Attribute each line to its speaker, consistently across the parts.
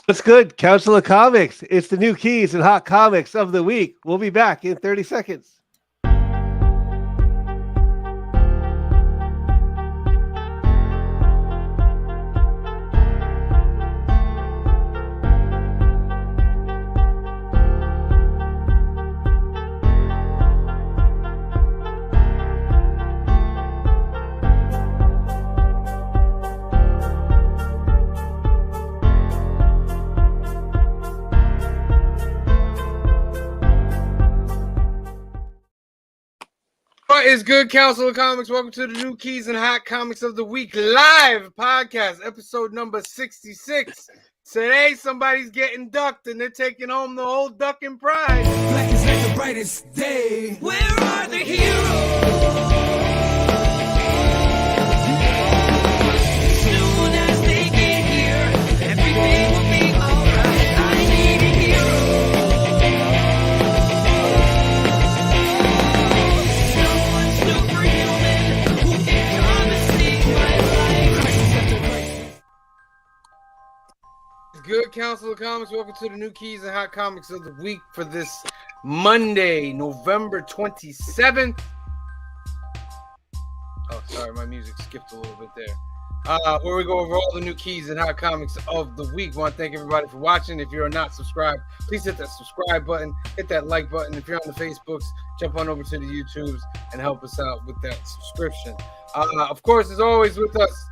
Speaker 1: What's good, Council of Comics? It's the new keys and hot comics of the week. We'll be back in 30 seconds.
Speaker 2: What is good, Council of Comics? Welcome to the New Keys and Hot Comics of the Week live podcast, episode number 66. Today, somebody's getting ducked and they're taking home the whole ducking prize.
Speaker 3: Black is like the brightest day. Where are the heroes? Soon as they get here, everything will be alright. I need a hero. Someone superhuman who can come and save my life.
Speaker 2: Good, Council of Comics. Welcome to the New Keys and Hot Comics of the Week for this Monday, November 27th. Oh, sorry, my music skipped a little bit there. Where we go over all the new keys and hot comics of the week. I want to thank everybody for watching. If you're not subscribed, please hit that subscribe button, hit that like button. If you're on the Facebooks, jump on over to the YouTubes and help us out with that subscription. Of course, as always, with us,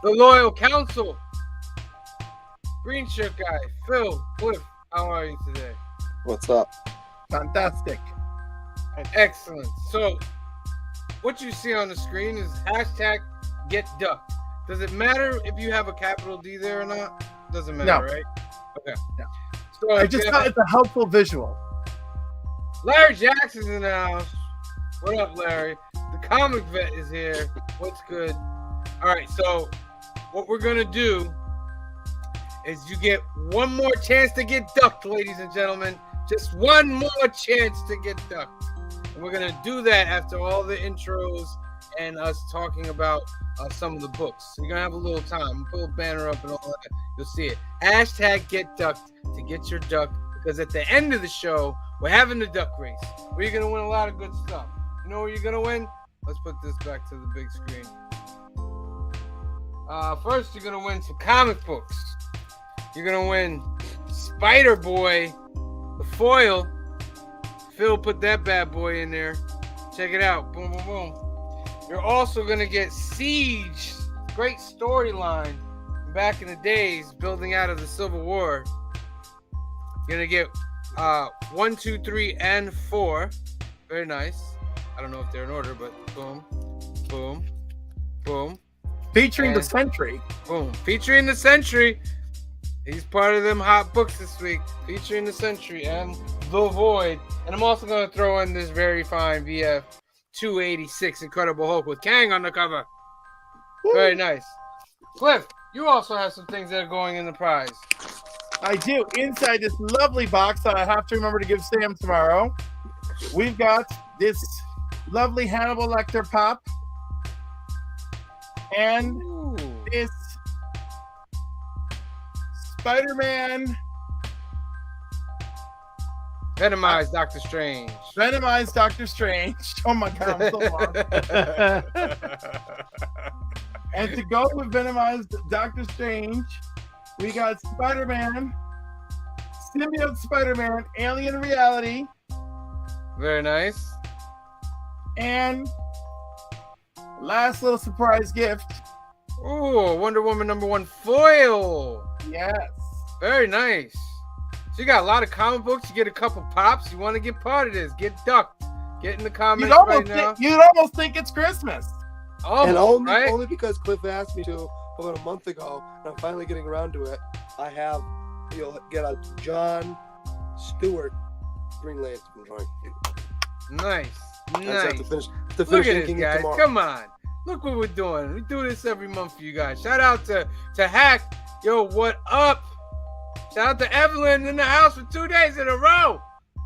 Speaker 2: the loyal council, green shirt guy, Phil, Cliff. How are you today?
Speaker 4: What's up?
Speaker 5: Fantastic.
Speaker 2: Excellent. So, what you see on the screen is hashtag get ducked. Does it matter if you have a capital D there or not? Doesn't matter, right? Okay.
Speaker 5: No.
Speaker 2: So
Speaker 5: I just thought it's a helpful visual.
Speaker 2: Larry Jackson's in the house. What up, Larry? The comic vet is here. What's good? All right, so what we're gonna do is you get one more chance to get ducked, ladies and gentlemen. Just one more chance to get ducked. And we're gonna do that after all the intros and us talking about some of the books. So you're gonna have a little time. Put a banner up and all that. You'll see it. Hashtag get ducked to get your duck, because at the end of the show, we're having the duck race where you're gonna win a lot of good stuff. You know where you're gonna win? Let's put this back to the big screen. First, you're gonna win some comic books. You're gonna win Spider-Boy, the foil. Phil put that bad boy in there. Check it out. Boom, boom, boom. You're also going to get Siege. Great storyline back in the days, building out of the Civil War. You're going to get 1, 2, 3, and 4. Very nice. I don't know if they're in order, but boom, boom, boom.
Speaker 5: Featuring
Speaker 2: And
Speaker 5: the Sentry.
Speaker 2: boom. Featuring the Sentry. He's part of them hot books this week. Featuring the Sentry and the Void. And I'm also going to throw in this very fine VF 286 Incredible Hulk with Kang on the cover. Very nice. Cliff, you also have some things that are going in the prize.
Speaker 5: I do. Inside this lovely box that I have to remember to give Sam tomorrow, we've got this lovely Hannibal Lecter pop and
Speaker 2: Ooh.
Speaker 5: this Spider-Man
Speaker 2: Venomized Doctor Strange.
Speaker 5: Venomized Doctor Strange. Oh my god, I'm so lost. And to go with Venomized Doctor Strange, we got Spider-Man, Symbiote Spider-Man, Alien Reality,
Speaker 2: Very nice.
Speaker 5: and last little surprise gift.
Speaker 2: Ooh, Wonder Woman #1 foil.
Speaker 5: Yes.
Speaker 2: Very nice. So you got a lot of comic books. You get a couple pops. You want to get part of this. Get ducked. Get in the comments right now.
Speaker 5: You'd almost think it's Christmas.
Speaker 2: Oh,
Speaker 4: And
Speaker 2: right?
Speaker 4: only because Cliff asked me to about a month ago, and I'm finally getting around to it. You'll get a John Stewart Green Lantern drawing.
Speaker 2: Nice.
Speaker 4: I just have to
Speaker 2: Nice.
Speaker 4: finish
Speaker 2: Look at this,
Speaker 4: inking it
Speaker 2: guys.
Speaker 4: tomorrow.
Speaker 2: Come on. Look what we're doing. We do this every month for you guys. Shout out to Hack. Yo, what up? Shout out to Evelyn in the house for 2 days in a row.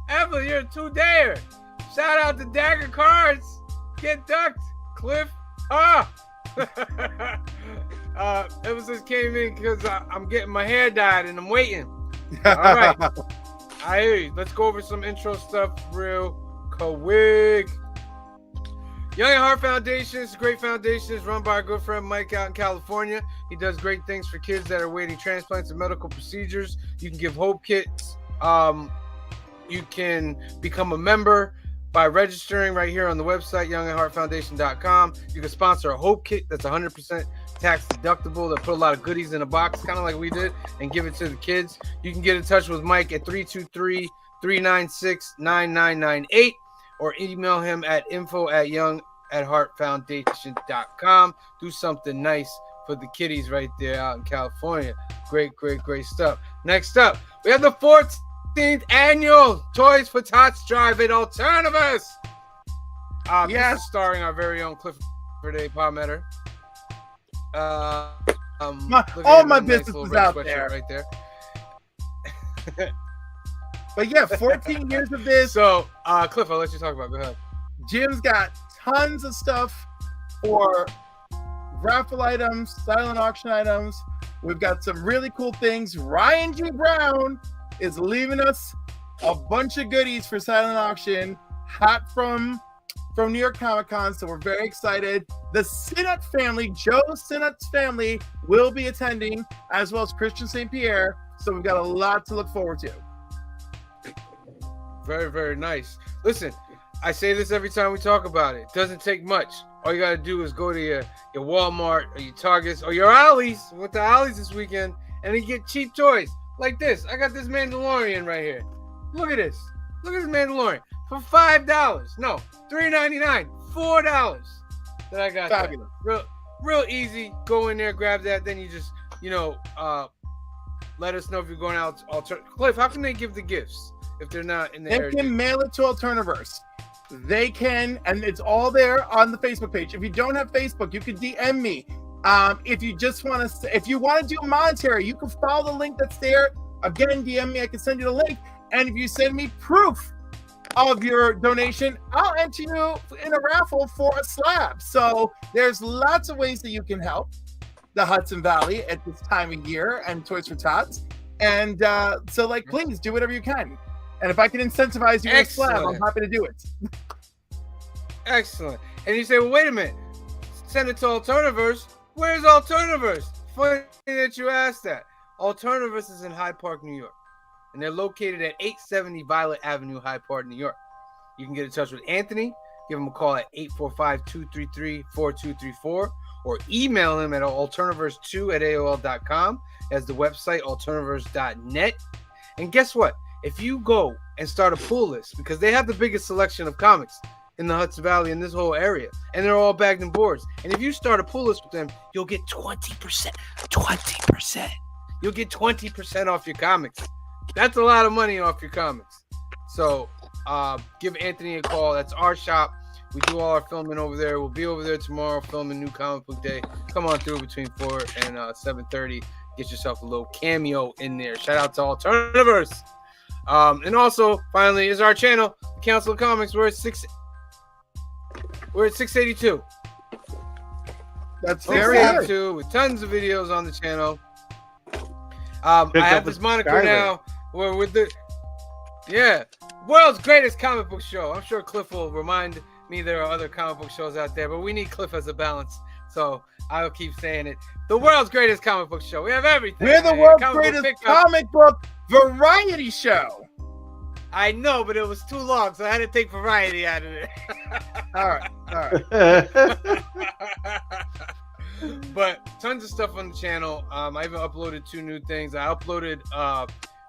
Speaker 2: Evelyn, you're a two-dayer. Shout out to Dagger Cards. Get ducked. Cliff. Episode came in because I'm getting my hair dyed and I'm waiting. All right. I hear you. Let's go over some intro stuff real quick. Young at Heart Foundation is a great foundation. It's run by our good friend Mike out in California. He does great things for kids that are awaiting transplants and medical procedures. You can give hope kits. You can become a member by registering right here on the website, youngatheartfoundation.com. You can sponsor a hope kit that's 100% tax deductible. They put a lot of goodies in a box, kind of like we did, and give it to the kids. You can get in touch with Mike at 323-396-9998 or email him at info@youngatheartfoundation.com. Do something nice for the kiddies right there out in California. Great stuff. Next up, we have the 14th annual Toys for Tots Drive-In Alternatives. This is starring our very own Clifford A. Palmetter.
Speaker 5: All my business is out there.
Speaker 2: Right there.
Speaker 5: But yeah, 14 years of this.
Speaker 2: So, Cliff, I'll let you talk about it. Go ahead.
Speaker 5: Jim's got tons of stuff for raffle items, silent auction items. We've got some really cool things. Ryan G. Brown is leaving us a bunch of goodies for silent auction, hot from New York Comic Con. So we're very excited. The Sinnott family, Joe Sinnott's family, will be attending, as well as Christian St. Pierre. So we've got a lot to look forward to.
Speaker 2: Very nice. Listen, I say this every time we talk about it. It doesn't take much. All you got to do is go to your Walmart or your Targets or your Ollie's. Went to Ollie's this weekend and you get cheap toys like this. I got this Mandalorian right here. Look at this. Look at this Mandalorian for $5. No, $3.99, $4 that I got.
Speaker 5: Fabulous.
Speaker 2: Real easy. Go in there, grab that. Then you just, let us know if you're going out. Cliff, how can they give the gifts if they're not in the area?
Speaker 5: They can mail it to Alterniverse. They can, and it's all there on the Facebook page. If you don't have Facebook, you can DM me. If you just want to, if you want to do monetary, you can follow the link that's there. Again, DM me. I can send you the link. And if you send me proof of your donation, I'll enter you in a raffle for a slab. So there's lots of ways that you can help the Hudson Valley at this time of year and Toys for Tots. And please do whatever you can. And if I can incentivize you with a slab, I'm happy to do it.
Speaker 2: Excellent. And you say, well, wait a minute. Send it to Alterniverse. Where's Alterniverse? Funny that you asked that. Alterniverse is in Hyde Park, New York. And they're located at 870 Violet Avenue, Hyde Park, New York. You can get in touch with Anthony. Give him a call at 845-233-4234 or email him at alterniverse2@aol.com. As the website, alterniverse.net. And guess what? If you go and start a pull list, because they have the biggest selection of comics in the Hudson Valley in this whole area, and they're all bagged in boards. And if you start a pull list with them, you'll get 20%. 20%. You'll get 20% off your comics. That's a lot of money off your comics. So give Anthony a call. That's our shop. We do all our filming over there. We'll be over there tomorrow filming New Comic Book Day. Come on through between 4 and 7:30. Get yourself a little cameo in there. Shout out to Alterniverse. And also, finally, is our channel, the Council of Comics. We're at 682.
Speaker 5: That's very good.
Speaker 2: With tons of videos on the channel. I have this moniker now where with the world's greatest comic book show. I'm sure Cliff will remind me there are other comic book shows out there, but we need Cliff as a balance. So I'll keep saying it. The world's greatest comic book show. We have everything.
Speaker 5: We're the world's greatest comic book variety show.
Speaker 2: I know, but it was too long, so I had to take variety out of it.
Speaker 5: All right.
Speaker 2: But tons of stuff on the channel. I even uploaded 2 new things. I uploaded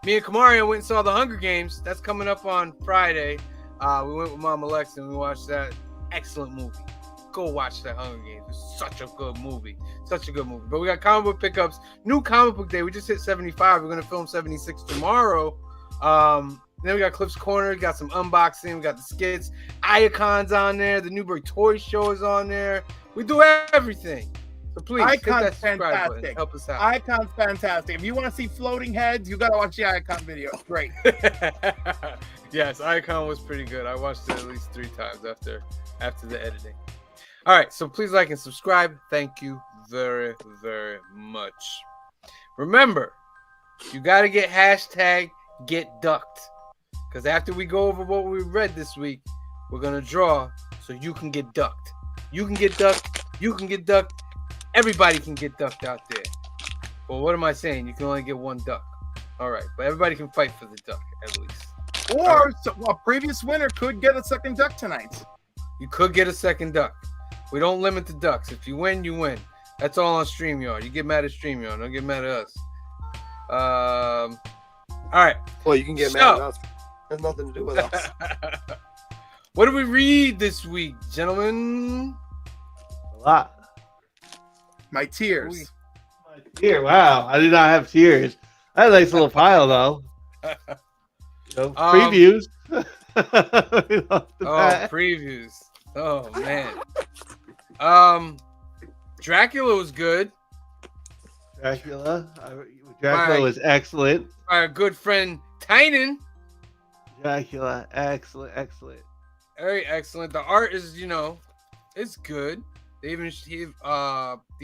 Speaker 2: me and Kamari went and saw The Hunger Games. That's coming up on Friday. We went with Mom Alexa and we watched that. Excellent movie. Go watch that Hunger Games. It's such a good movie. But we got comic book pickups. New Comic Book Day. We just hit 75. We're going to film 76 tomorrow. Then we got Cliff's Corner. We got some unboxing. We got the skits. Icon's on there. The Newbury Toy Show is on there. We do everything. So please,
Speaker 5: Icon's fantastic.
Speaker 2: Help us out.
Speaker 5: Icon's fantastic. If you want to see floating heads, you got to watch the Icon video. It's great.
Speaker 2: Yes, Icon was pretty good. I watched it at least 3 times after the editing. All right, so please like and subscribe. Thank you very, very much. Remember, you got to get hashtag get ducked. Because after we go over what we read this week, we're going to draw so you can get ducked. You can get ducked. You can get ducked. Everybody can get ducked out there. Well, what am I saying? You can only get one duck. All right. But everybody can fight for the duck, at least.
Speaker 5: Or a previous winner could get a second duck tonight.
Speaker 2: You could get a second duck. We don't limit the ducks. If you win, you win. That's all on StreamYard. You get mad at StreamYard. Don't get mad at us. All right.
Speaker 4: Well, you can get mad at us. Has nothing to do with us.
Speaker 2: What did we read this week, gentlemen?
Speaker 1: A lot.
Speaker 5: My tears.
Speaker 1: Tear. Wow. I did not have tears. I had a nice little pile, though. Previews.
Speaker 2: Previews. Oh, man. Dracula was good.
Speaker 1: Dracula was excellent.
Speaker 2: Our good friend Tynan.
Speaker 1: Dracula, excellent.
Speaker 2: Very excellent. The art is, it's good. They even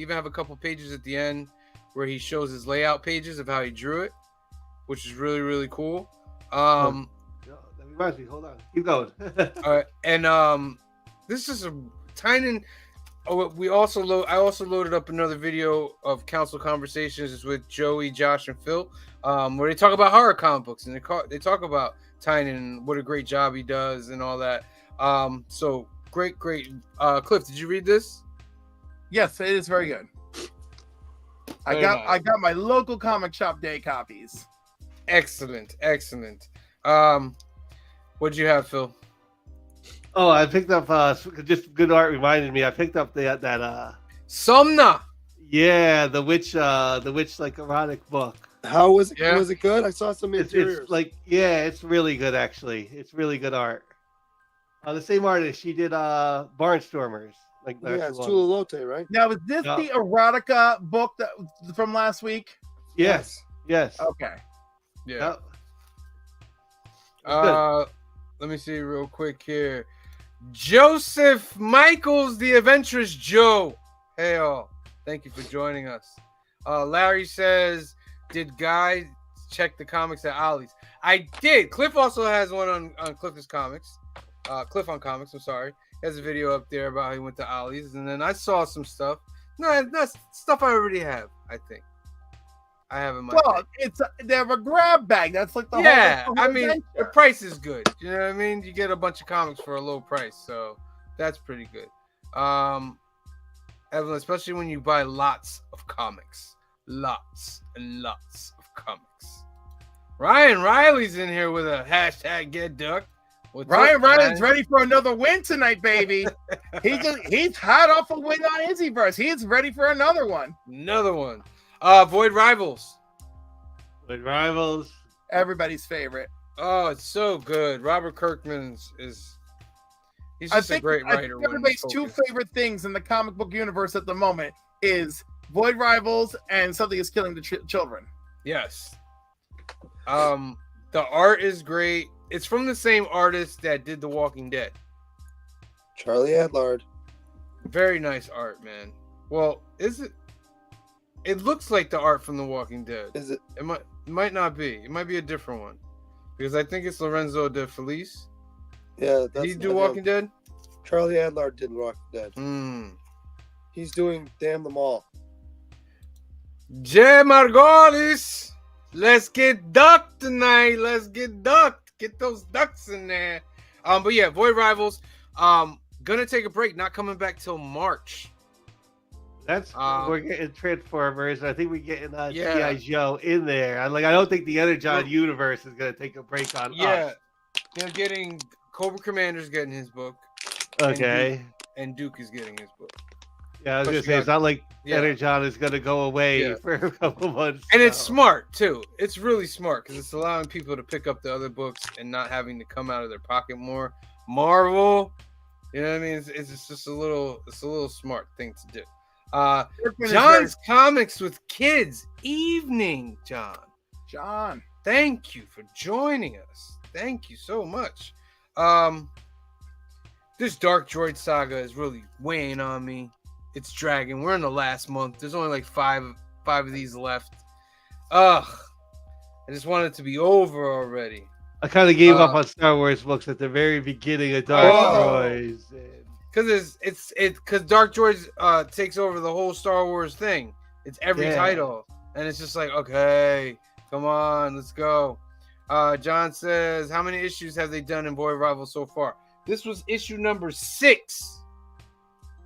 Speaker 2: have a couple pages at the end where he shows his layout pages of how he drew it, which is really, really cool.
Speaker 1: That reminds me. Hold on. Keep going.
Speaker 2: All right, and this is a Tynan. Oh, I also loaded up another video of Council Conversations with Joey, Josh, and Phil, where they talk about horror comic books and they talk about Tynan and what a great job he does and all that. So great. Cliff, did you read this?
Speaker 5: Yes, it is very good. I got my local comic shop day copies.
Speaker 2: Excellent. What'd you have, Phil?
Speaker 1: Oh, I picked up just good art reminded me. I picked up that
Speaker 2: Somna.
Speaker 1: Yeah, the witch like erotic book.
Speaker 4: How was it?
Speaker 2: Yeah.
Speaker 4: Was it good? I saw some interiors.
Speaker 1: It's really good actually. It's really good art. The same artist, she did Barnstormers.
Speaker 4: It's Tula Lotte, right?
Speaker 5: Now, is this the erotica book that from last week?
Speaker 1: Yes.
Speaker 5: Okay.
Speaker 2: Yeah.
Speaker 1: Yep.
Speaker 2: Let me see real quick here. Joseph Michaels, the adventurous Joe. Hey all, thank you for joining us. Larry says, did Guy check the comics at Ollie's? I did. Cliff also has one on Cliff's Comics. Cliff on Comics, I'm sorry. He has a video up there about how he went to Ollie's. And then I saw some stuff. No, that's stuff I already have, I think. I have in my
Speaker 5: they have a grab bag. That's like the whole
Speaker 2: I mean,
Speaker 5: adventure.
Speaker 2: the price is good. You know what I mean? You get a bunch of comics for a low price, so that's pretty good. Evelyn, especially when you buy lots of comics. Lots and lots of comics. Ryan Riley's in here with a hashtag get duck.
Speaker 5: Ryan Riley's ready for another win tonight, baby. he's hot off a win on Izzyverse. He's ready for another one.
Speaker 2: Another one. Void Rivals.
Speaker 5: Everybody's favorite.
Speaker 2: Oh, it's so good. Robert Kirkman's he's just a great writer.
Speaker 5: Everybody's two favorite things in the comic book universe at the moment is Void Rivals and Something Is Killing the Children.
Speaker 2: Yes. The art is great. It's from the same artist that did The Walking Dead.
Speaker 4: Charlie Adlard.
Speaker 2: Very nice art, man. Well, is it? It looks like the art from The Walking Dead.
Speaker 4: Is it?
Speaker 2: It might not be. It might be a different one. Because I think it's Lorenzo De Felice.
Speaker 4: Yeah,
Speaker 2: did he do Walking Dead?
Speaker 4: Charlie Adlard did Walking Dead. He's doing Damn Them All.
Speaker 2: Jay Margolis, let's get ducked tonight. Let's get ducked. Get those ducks in there. But yeah, Void Rivals. Gonna take a break. Not coming back till March.
Speaker 1: That's we're getting Transformers. I think we're getting G.I. Joe in there. I don't think the Energon universe is gonna take a break on us.
Speaker 2: They're getting Cobra Commander's getting his book.
Speaker 1: Okay.
Speaker 2: And Duke is getting his book.
Speaker 1: Yeah, I was gonna say it's not like Energon is gonna go away for a couple months.
Speaker 2: And it's smart too. It's really smart because it's allowing people to pick up the other books and not having to come out of their pocket more. Marvel, you know what I mean? It's just a little smart thing to do. John's Comics with Kids evening, John. Thank you for joining us. Thank you so much. This Dark Droid saga is really weighing on me. It's dragging. We're in the last month. There's only like five of these left. Ugh. I just want it to be over already.
Speaker 1: I kind of gave up on Star Wars books at the very beginning of Dark Droids.
Speaker 2: Because Dark Droids takes over the whole Star Wars thing. It's every title. And it's just like, okay, come on, let's go. John says, how many issues have they done in Void Rival so far? This was issue number 6.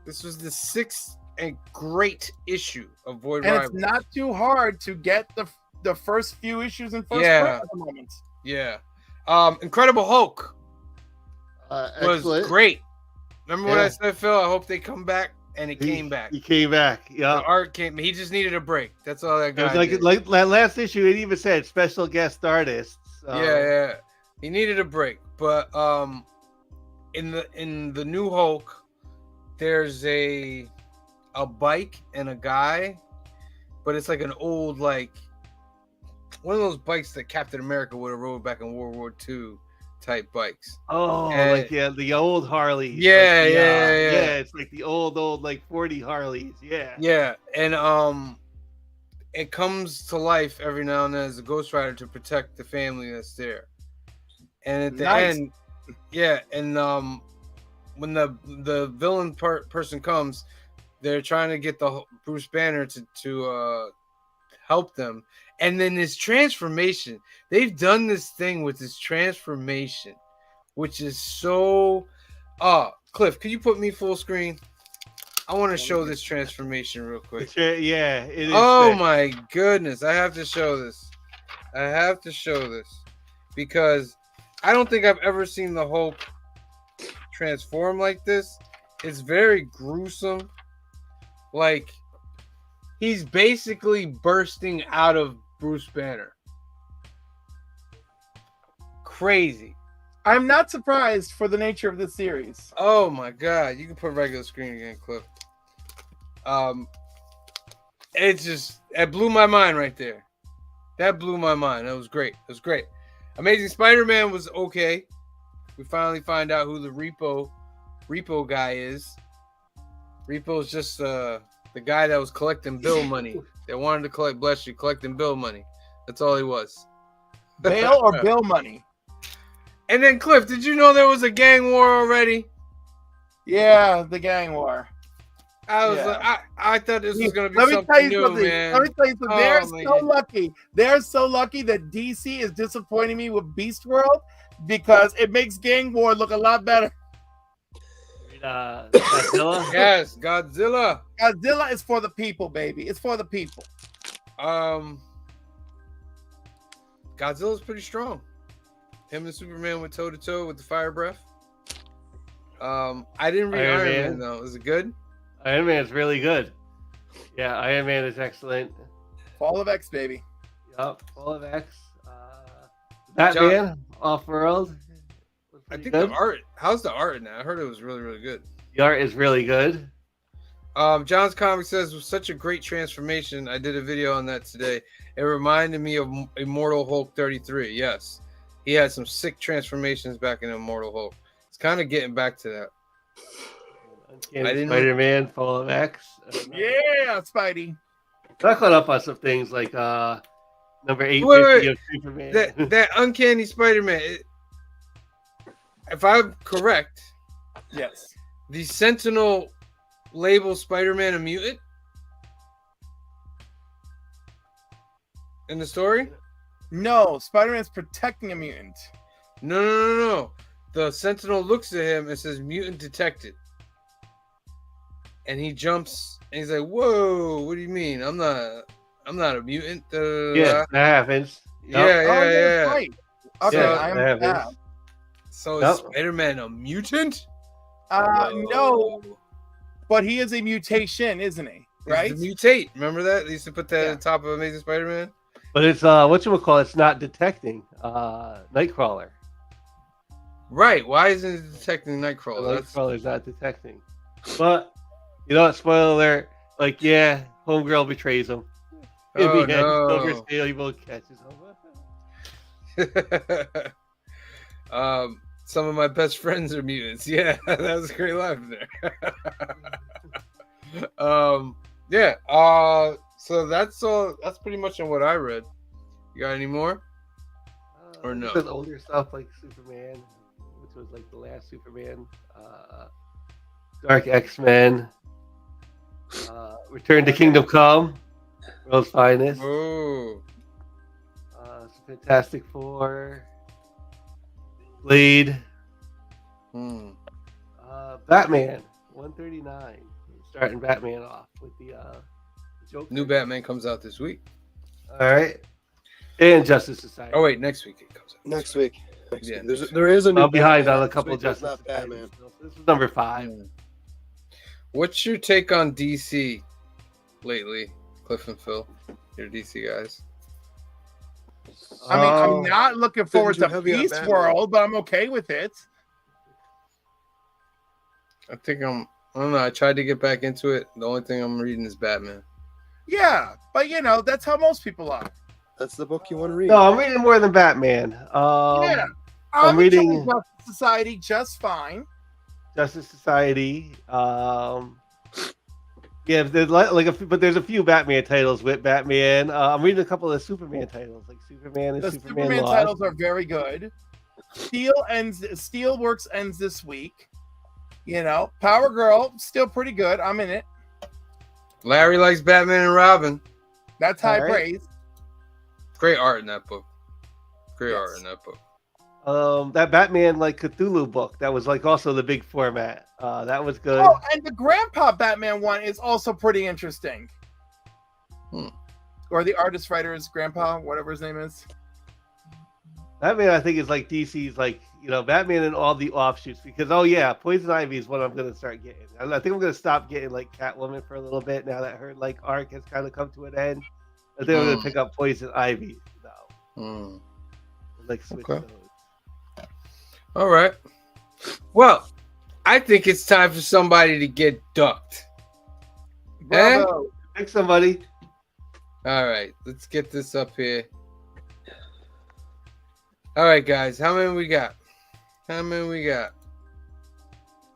Speaker 2: This was the 6th and great issue of Void Rival.
Speaker 5: And it's not too hard to get the first few issues in first print at the moment.
Speaker 2: Yeah. Incredible Hulk was great. Remember what I said, Phil? I hope they come back. And it came back.
Speaker 1: He came back. Yeah.
Speaker 2: The art came. He just needed a break. That's all that guy
Speaker 1: did. Like last issue, it even said special guest artists.
Speaker 2: Yeah. He needed a break. But in the new Hulk, there's a bike and a guy, but it's like an old, like one of those bikes that Captain America would have rode back in World War II. Type bikes.
Speaker 1: Oh, and, the old Harleys.
Speaker 2: Yeah.
Speaker 1: It's like the old like 40 Harleys. Yeah.
Speaker 2: Yeah, and it comes to life every now and then as a Ghost Rider to protect the family that's there. And at the end, and when the villain person comes, they're trying to get the Bruce Banner to help them. And then this transformation, they've done this thing with this transformation, which is so... Cliff, could you put me full screen? I want to show this transformation real quick.
Speaker 1: Yeah, it is.
Speaker 2: Oh my goodness, I have to show this. Because I don't think I've ever seen the Hulk transform like this. It's very gruesome. Like, he's basically bursting out of Bruce Banner. Crazy.
Speaker 5: I'm not surprised for the nature of this series.
Speaker 2: Oh my god. You can put regular screen again, Cliff. It blew my mind right there. That blew my mind. That was great. Amazing Spider-Man was okay. We finally find out who the Repo guy is. Repo's just the guy that was collecting bill money. They wanted to collecting bill money. That's all he was.
Speaker 5: Bail or bill money?
Speaker 2: And then, Cliff, did you know there was a gang war already?
Speaker 5: Yeah, the gang war.
Speaker 2: I thought this was going to be something new, man.
Speaker 5: Let me tell you something. They're so lucky. They're so lucky that DC is disappointing me with Beast World because it makes gang war look a lot better.
Speaker 1: Godzilla?
Speaker 2: Yes, Godzilla.
Speaker 5: Godzilla is for the people, baby. It's for the people.
Speaker 2: Godzilla's pretty strong. Him and Superman went toe to toe with the fire breath. I didn't read Iron Man though. Is it good?
Speaker 1: Iron Man's really good. Yeah, Iron Man is excellent.
Speaker 5: Fall of X, baby.
Speaker 1: Yup, Fall of X. Batman, Off-World.
Speaker 2: I think the art. How's the art now? I heard it was really, really good.
Speaker 1: The art is really good.
Speaker 2: John's Comic says, with such a great transformation, I did a video on that today. It reminded me of Immortal Hulk 33. Yes. He had some sick transformations back in Immortal Hulk. It's kind of getting back to that.
Speaker 1: Spider-Man, Fall of X.
Speaker 5: Yeah, Spidey.
Speaker 1: I caught up on some things like number 850 of Superman.
Speaker 2: That Uncanny Spider-Man. If I'm correct,
Speaker 5: yes,
Speaker 2: the Sentinel labels Spider-Man a mutant in the story.
Speaker 5: No, Spider-Man's protecting a mutant.
Speaker 2: No. The Sentinel looks at him and says, "Mutant detected." And he jumps and he's like, "Whoa, what do you mean? I'm not a mutant."
Speaker 1: Yeah, that happens.
Speaker 2: Yep. Yeah.
Speaker 5: Right. Okay,
Speaker 1: that happens.
Speaker 2: So is Spider-Man a mutant?
Speaker 5: No. But he is a mutation, isn't he? Right?
Speaker 2: He's a mutate. Remember that? They used to put that at the top of Amazing Spider-Man.
Speaker 1: But it's whatchamacallit, it's not detecting Nightcrawler.
Speaker 2: Right. Why isn't it detecting Nightcrawler?
Speaker 1: Nightcrawler's not detecting. But you know what, spoiler alert, like Homegirl betrays him. In the end, Silver Sable catches him.
Speaker 2: Some of my best friends are mutants. Yeah, that was a great line there. Yeah. So that's all. That's pretty much on what I read. You got any more? Or no?
Speaker 1: There's older stuff like Superman, which was like the last Superman. Dark X-Men. Return to Kingdom Come. World's Finest.
Speaker 2: Oh.
Speaker 1: Fantastic Four. Blade. Batman 139. Starting Batman off with the Joker.
Speaker 2: New Batman comes out this week.
Speaker 1: All right. And Justice Society.
Speaker 2: Oh wait, next week it comes out.
Speaker 4: Next week.
Speaker 2: Yeah,
Speaker 4: There is a new
Speaker 1: I'm behind
Speaker 4: Batman.
Speaker 1: on a couple
Speaker 4: This week
Speaker 1: Justice
Speaker 4: there's not
Speaker 1: Society.
Speaker 4: Batman.
Speaker 1: This is number 5.
Speaker 2: What's your take on DC lately, Cliff and Phil? Your DC guys.
Speaker 5: I mean, I'm not looking forward
Speaker 4: too
Speaker 5: to
Speaker 4: heavy on
Speaker 5: Beast
Speaker 4: Batman.
Speaker 5: World, but I'm okay with it.
Speaker 2: I don't know. I tried to get back into it. The only thing I'm reading is Batman.
Speaker 5: Yeah, but that's how most people are.
Speaker 4: That's the book you want to read.
Speaker 1: No, I'm reading more than Batman.
Speaker 5: Yeah,
Speaker 1: I'm reading
Speaker 5: enjoying Justice Society just fine.
Speaker 1: Justice Society. Yeah, there's but there's a few Batman titles with Batman. I'm reading a couple of Superman titles, like Superman and
Speaker 5: The
Speaker 1: Superman
Speaker 5: Superman
Speaker 1: Lost.
Speaker 5: titles are very good. Steelworks ends this week. Power Girl still pretty good. I'm in it.
Speaker 2: Larry likes Batman and Robin.
Speaker 5: That's high
Speaker 1: All right.
Speaker 5: praise.
Speaker 2: Great art in that book. Great
Speaker 5: Yes.
Speaker 2: art in that book.
Speaker 1: That Batman like Cthulhu book that was like also the big format. That was good.
Speaker 5: Oh, and the Grandpa Batman one is also pretty interesting. Or the artist writer's grandpa, whatever his name is.
Speaker 1: Batman, I think, is like DC's like Batman and all the offshoots because Poison Ivy is what I'm gonna start getting. I think I'm gonna stop getting like Catwoman for a little bit now that her like arc has kind of come to an end. I think I'm gonna pick up Poison Ivy now. Like switch those.
Speaker 2: All right. Well, I think it's time for somebody to get ducked.
Speaker 5: Bravo.
Speaker 1: Pick somebody.
Speaker 2: All right, let's get this up here. All right, guys, how many we got?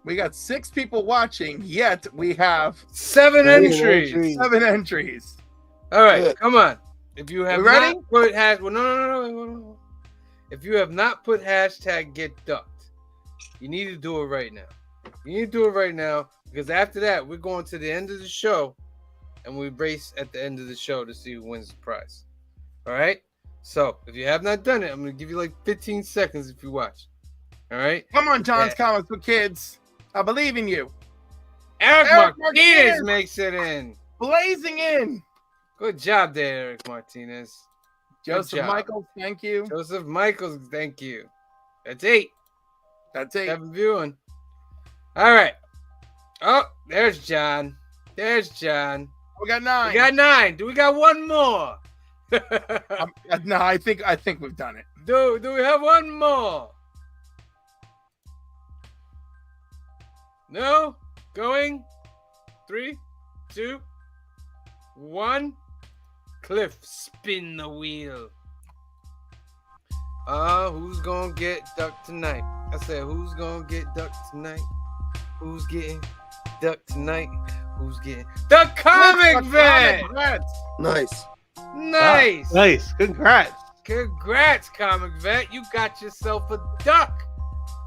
Speaker 5: We got 6 people watching, yet we have
Speaker 2: 7 entries.
Speaker 5: 7 entries.
Speaker 2: All right, come on. If you have
Speaker 5: We ready?
Speaker 2: not put no. If you have not put hashtag get ducked, you need to do it right now. You need to do it right now because after that, we're going to the end of the show and we race at the end of the show to see who wins the prize. All right? So if you have not done it, I'm going to give you like 15 seconds if you watch. All right?
Speaker 5: Come on, John's Comics for Kids. I believe in you.
Speaker 2: Eric Martinez makes it in.
Speaker 5: Blazing in.
Speaker 2: Good job there, Eric Martinez.
Speaker 5: Joseph
Speaker 2: job.
Speaker 5: Michaels, thank you.
Speaker 2: Joseph Michaels, thank you. That's 8.
Speaker 5: That's 8.
Speaker 2: 7 viewing. All right. Oh, there's John. There's John.
Speaker 5: We got 9.
Speaker 2: We got 9. Do we got one more?
Speaker 5: No, I think we've done it.
Speaker 2: Do we have one more? No? Going? 3, 2, 1. Cliff, spin the wheel. Who's gonna get ducked tonight? I said, who's gonna get ducked tonight? Who's getting ducked tonight? Who's getting the comic vet?
Speaker 4: Nice.
Speaker 2: Nice.
Speaker 1: Wow, nice.
Speaker 2: Congrats, comic vet. You got yourself a duck.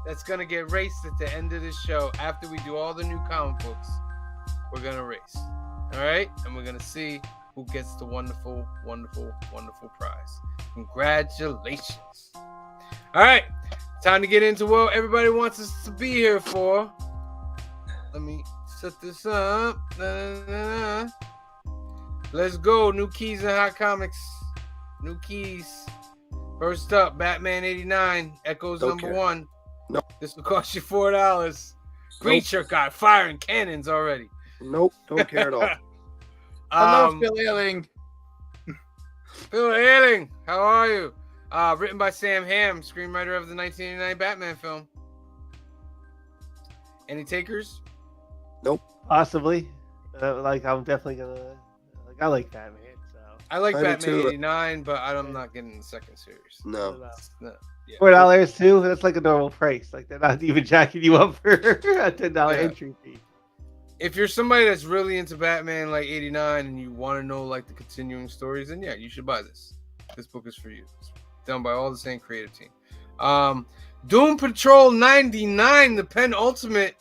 Speaker 2: That's gonna get raced at the end of the show. After we do all the new comic books, we're gonna race. All right, and we're gonna see who gets the wonderful, wonderful, wonderful prize. Congratulations. All right, time to get into what everybody wants us to be here for. Let me set this up. Let's go. New keys and hot comics. New keys. First up, Batman 89. Echoes
Speaker 4: Don't
Speaker 2: number
Speaker 4: care.
Speaker 2: 1.
Speaker 4: Nope.
Speaker 2: This will cost you $4. Green shirt guy firing cannons already.
Speaker 4: Nope. Don't care at all.
Speaker 5: Hello, Phil Ailing.
Speaker 2: Phil Ailing, how are you? Written by Sam Hamm, screenwriter of the 1989 Batman film. Any takers?
Speaker 1: Possibly. I'm definitely gonna. I like Batman. So
Speaker 2: I like
Speaker 4: I do
Speaker 2: Batman
Speaker 4: too.
Speaker 2: 89, but I'm not getting the second series.
Speaker 4: No.
Speaker 2: No. Yeah.
Speaker 1: $4 too. That's like a normal price. Like they're not even jacking you up for a $10
Speaker 2: Yeah.
Speaker 1: entry fee.
Speaker 2: if you're somebody that's really into Batman like 89 and you want to know like the continuing stories, then yeah, you should buy this. This book is for you. It's done by all the same creative team. Doom Patrol 99, the penultimate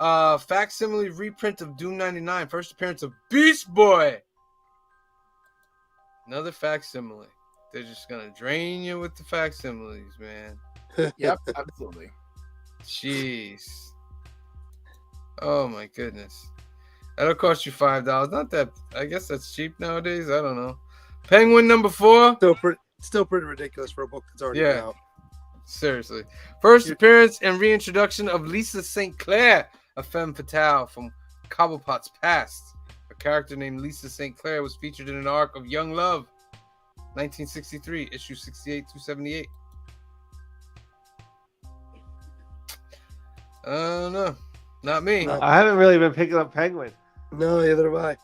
Speaker 2: facsimile reprint of Doom 99, first appearance of Beast Boy. Another facsimile. They're just gonna drain you with the facsimiles, man.
Speaker 5: Yep, absolutely.
Speaker 2: Jeez. Oh my goodness. That'll cost you $5. Not that. I guess that's cheap nowadays. I don't know. Penguin number 4.
Speaker 4: Still pretty ridiculous for a book that's already
Speaker 2: Yeah.
Speaker 4: out.
Speaker 2: Seriously. First appearance and reintroduction of Lisa St. Clair, a femme fatale from Cobblepot's past. A character named Lisa St. Clair was featured in an arc of Young Love, 1963, issue 68 through 78. No, not me.
Speaker 4: No.
Speaker 1: I haven't really been picking up Penguin.
Speaker 4: No, neither have I.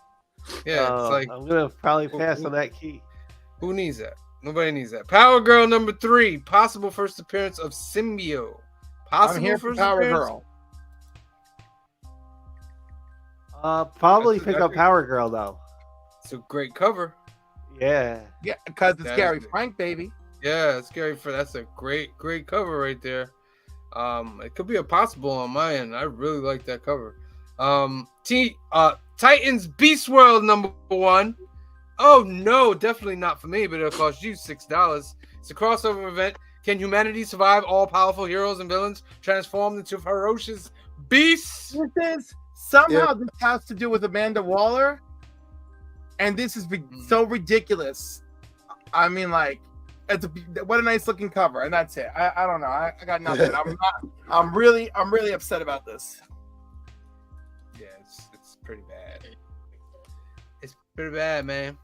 Speaker 2: Yeah, it's like,
Speaker 1: I'm gonna probably pass on that key.
Speaker 2: who needs that? Nobody needs that. Power Girl number 3, possible first appearance of Symbio. Possible
Speaker 5: I'm here for
Speaker 2: first
Speaker 5: Power
Speaker 2: appearance?
Speaker 5: Girl.
Speaker 1: Probably
Speaker 2: That's-
Speaker 1: pick up Power Girl though.
Speaker 2: It's a great cover.
Speaker 1: Yeah.
Speaker 5: Yeah, because it's
Speaker 2: That
Speaker 5: Gary
Speaker 2: is-
Speaker 5: Frank, baby.
Speaker 2: Yeah, it's scary for that's a great cover right there. It could be a possible on my end. I really like that cover. Titans Beast World number 1. Oh no, definitely not for me, but it'll cost you $6. It's a crossover event. Can humanity survive all powerful heroes and villains transformed into ferocious beasts?
Speaker 5: This has to do with Amanda Waller, and this is so ridiculous. I mean, like, what a nice looking cover, and that's it. I don't know. I got nothing. I'm really upset about this.
Speaker 2: Yeah, it's pretty bad. It's pretty bad, man.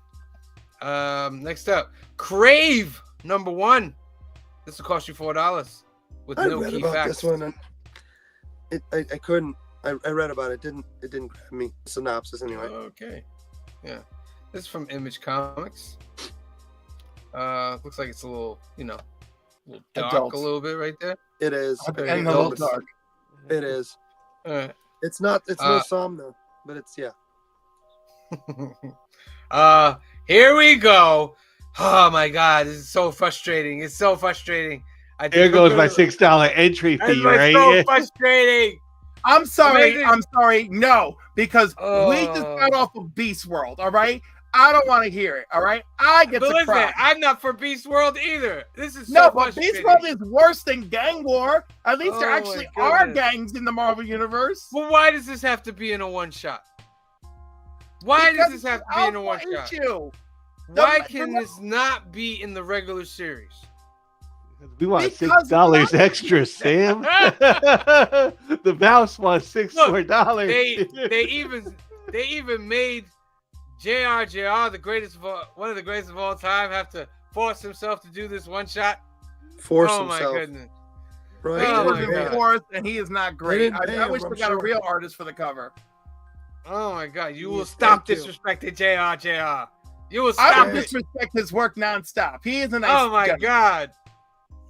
Speaker 2: Next up, Crave number 1. This will cost you $4 with
Speaker 4: I
Speaker 2: no
Speaker 4: read
Speaker 2: key
Speaker 4: about
Speaker 2: facts.
Speaker 4: this one, and I couldn't. I read about it. It didn't grab me. Synopsis anyway.
Speaker 2: Okay, yeah. This is from Image Comics. Looks like it's a little, dark
Speaker 5: Adult.
Speaker 2: a little bit right there.
Speaker 4: It is.
Speaker 5: And
Speaker 2: Okay,
Speaker 5: a little
Speaker 2: adults.
Speaker 5: dark.
Speaker 4: It is.
Speaker 2: All right.
Speaker 4: It's not. It's no Somno, but it's
Speaker 2: Here we go. Oh my God, this is so frustrating. It's so frustrating.
Speaker 1: There goes my $6 entry
Speaker 2: That's
Speaker 1: fee, right?
Speaker 2: so frustrating.
Speaker 5: I'm sorry.
Speaker 2: Amazing.
Speaker 5: I'm sorry. No, because we just got off of Beast World. All right. I don't want to hear it. All right. I get
Speaker 2: But
Speaker 5: to
Speaker 2: listen,
Speaker 5: cry.
Speaker 2: I'm not for Beast World either. This is so
Speaker 5: No, but
Speaker 2: frustrating.
Speaker 5: Beast World is worse than Gang War. At least there
Speaker 2: Oh,
Speaker 5: actually
Speaker 2: my
Speaker 5: are
Speaker 2: goodness.
Speaker 5: gangs in the Marvel universe.
Speaker 2: Well, why does this have to be in a one shot? Why
Speaker 5: Because
Speaker 2: does this have to
Speaker 5: it's
Speaker 2: be in a
Speaker 5: an
Speaker 2: one
Speaker 5: alpha
Speaker 2: shot?
Speaker 5: issue.
Speaker 2: Why can this not be in the regular series?
Speaker 1: We want
Speaker 5: Because
Speaker 1: $6 extra, Sam. The mouse wants $6
Speaker 2: Look,
Speaker 1: more dollars.
Speaker 2: They even made JR, the greatest of all, one of the greatest of all time, have to force himself to do this one shot.
Speaker 4: force
Speaker 2: Oh
Speaker 4: himself.
Speaker 2: my goodness.
Speaker 4: Right.
Speaker 5: He
Speaker 2: Oh,
Speaker 5: was
Speaker 2: my
Speaker 5: in
Speaker 2: God.
Speaker 5: fourth, and he is not great.
Speaker 4: didn't pay
Speaker 5: I
Speaker 4: him,
Speaker 5: wish
Speaker 4: I'm
Speaker 5: we got a
Speaker 4: sure.
Speaker 5: real artist for the cover.
Speaker 2: Oh my God. You will
Speaker 4: Yes,
Speaker 2: stop
Speaker 4: thank you.
Speaker 2: disrespecting JR. You will
Speaker 5: I
Speaker 2: stop
Speaker 5: don't
Speaker 2: it.
Speaker 5: disrespect his work nonstop. He is a nice
Speaker 2: Oh my
Speaker 5: gentleman.
Speaker 2: God.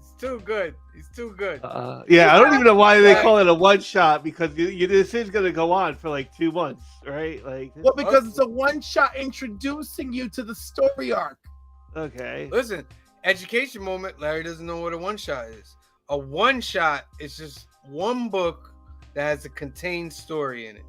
Speaker 2: He's too good. He's too good.
Speaker 1: Yeah, I don't even know why they
Speaker 2: Right.
Speaker 1: call it a one shot because this is going to go on for like 2 months, right? Like,
Speaker 5: Well, because it's a one-shot introducing you to the story arc.
Speaker 1: okay.
Speaker 2: Listen, education moment. Larry doesn't know what a one shot is. A one shot is just one book that has a contained story in it.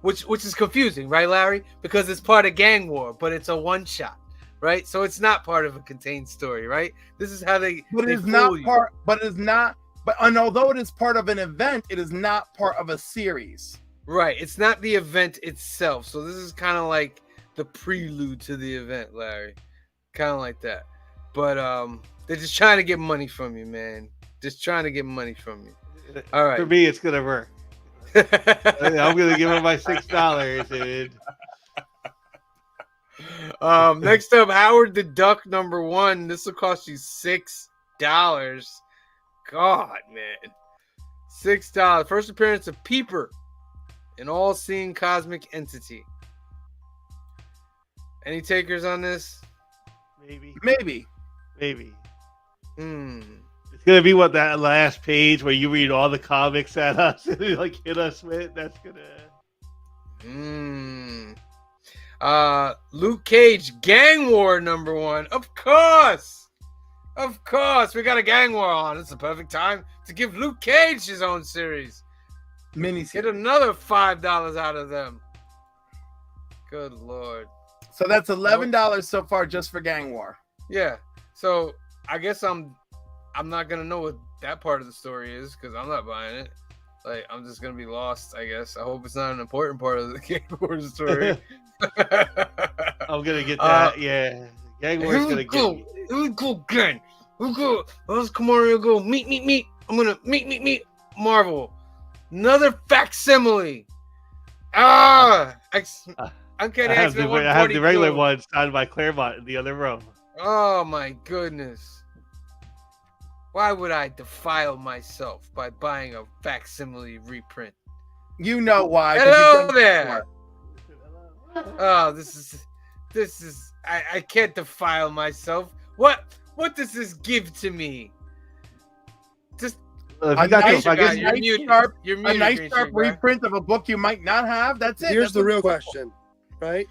Speaker 2: Which is confusing, right, Larry? Because it's part of Gang War, but it's a one shot, right? So it's not part of a contained story, right? This is how they.
Speaker 5: But
Speaker 2: they
Speaker 5: it is not
Speaker 2: fool you.
Speaker 5: part. But it is not. But and although it is part of an event, it is not part of a series.
Speaker 2: Right. It's not the event itself. So this is kind of like the prelude to the event, Larry. Kind of like that. But they're just trying to get money from you, man. Just trying to get money from you. All right.
Speaker 1: For me, it's going to work. I'm going to give him my $6, dude.
Speaker 2: Next up, Howard the Duck number 1. This will cost you $6. God, man. $6. First appearance of Peeper, an all-seeing cosmic entity. Any takers on this?
Speaker 1: Maybe.
Speaker 5: Maybe.
Speaker 1: Maybe. It's gonna be what that last page where you read all the comics at us and like hit us with. That's gonna.
Speaker 2: Luke Cage Gang War #1. Of course, we got a gang war on. It's the perfect time to give Luke Cage his own series.
Speaker 5: Mini
Speaker 2: Get another $5 out of them. Good lord.
Speaker 5: So that's $11 so far just for Gang War.
Speaker 2: Yeah. So I guess I'm not gonna know what that part of the story is because I'm not buying it. Like I'm just gonna be lost. I guess. I hope it's not an important part of the Gang War story.
Speaker 1: I'm gonna get that. Yeah, Gang War's gonna get me.
Speaker 2: Here we go again. Here we go. Let's come on here. Go meet. I'm gonna meet Marvel. Another facsimile. I'm kidding.
Speaker 1: I have the regular one signed by Claremont in the other room.
Speaker 2: Oh my goodness. Why would I defile myself by buying a facsimile reprint?
Speaker 5: You know why. 'cause
Speaker 2: Hello
Speaker 5: you've done it
Speaker 2: there.
Speaker 5: before.
Speaker 2: Oh, this is I can't defile myself. What does this give to me? Just
Speaker 1: If you got
Speaker 5: nice
Speaker 1: the, I guess,
Speaker 5: guy.
Speaker 2: you're
Speaker 5: nice
Speaker 2: muted.
Speaker 5: sharp-
Speaker 2: You're
Speaker 5: A
Speaker 2: muted,
Speaker 5: nice
Speaker 2: Green
Speaker 5: sharp
Speaker 2: Sheet Guy.
Speaker 5: reprint of a book you might not have. That's it.
Speaker 4: Here's
Speaker 5: That's
Speaker 4: the
Speaker 5: what-
Speaker 4: real question, right?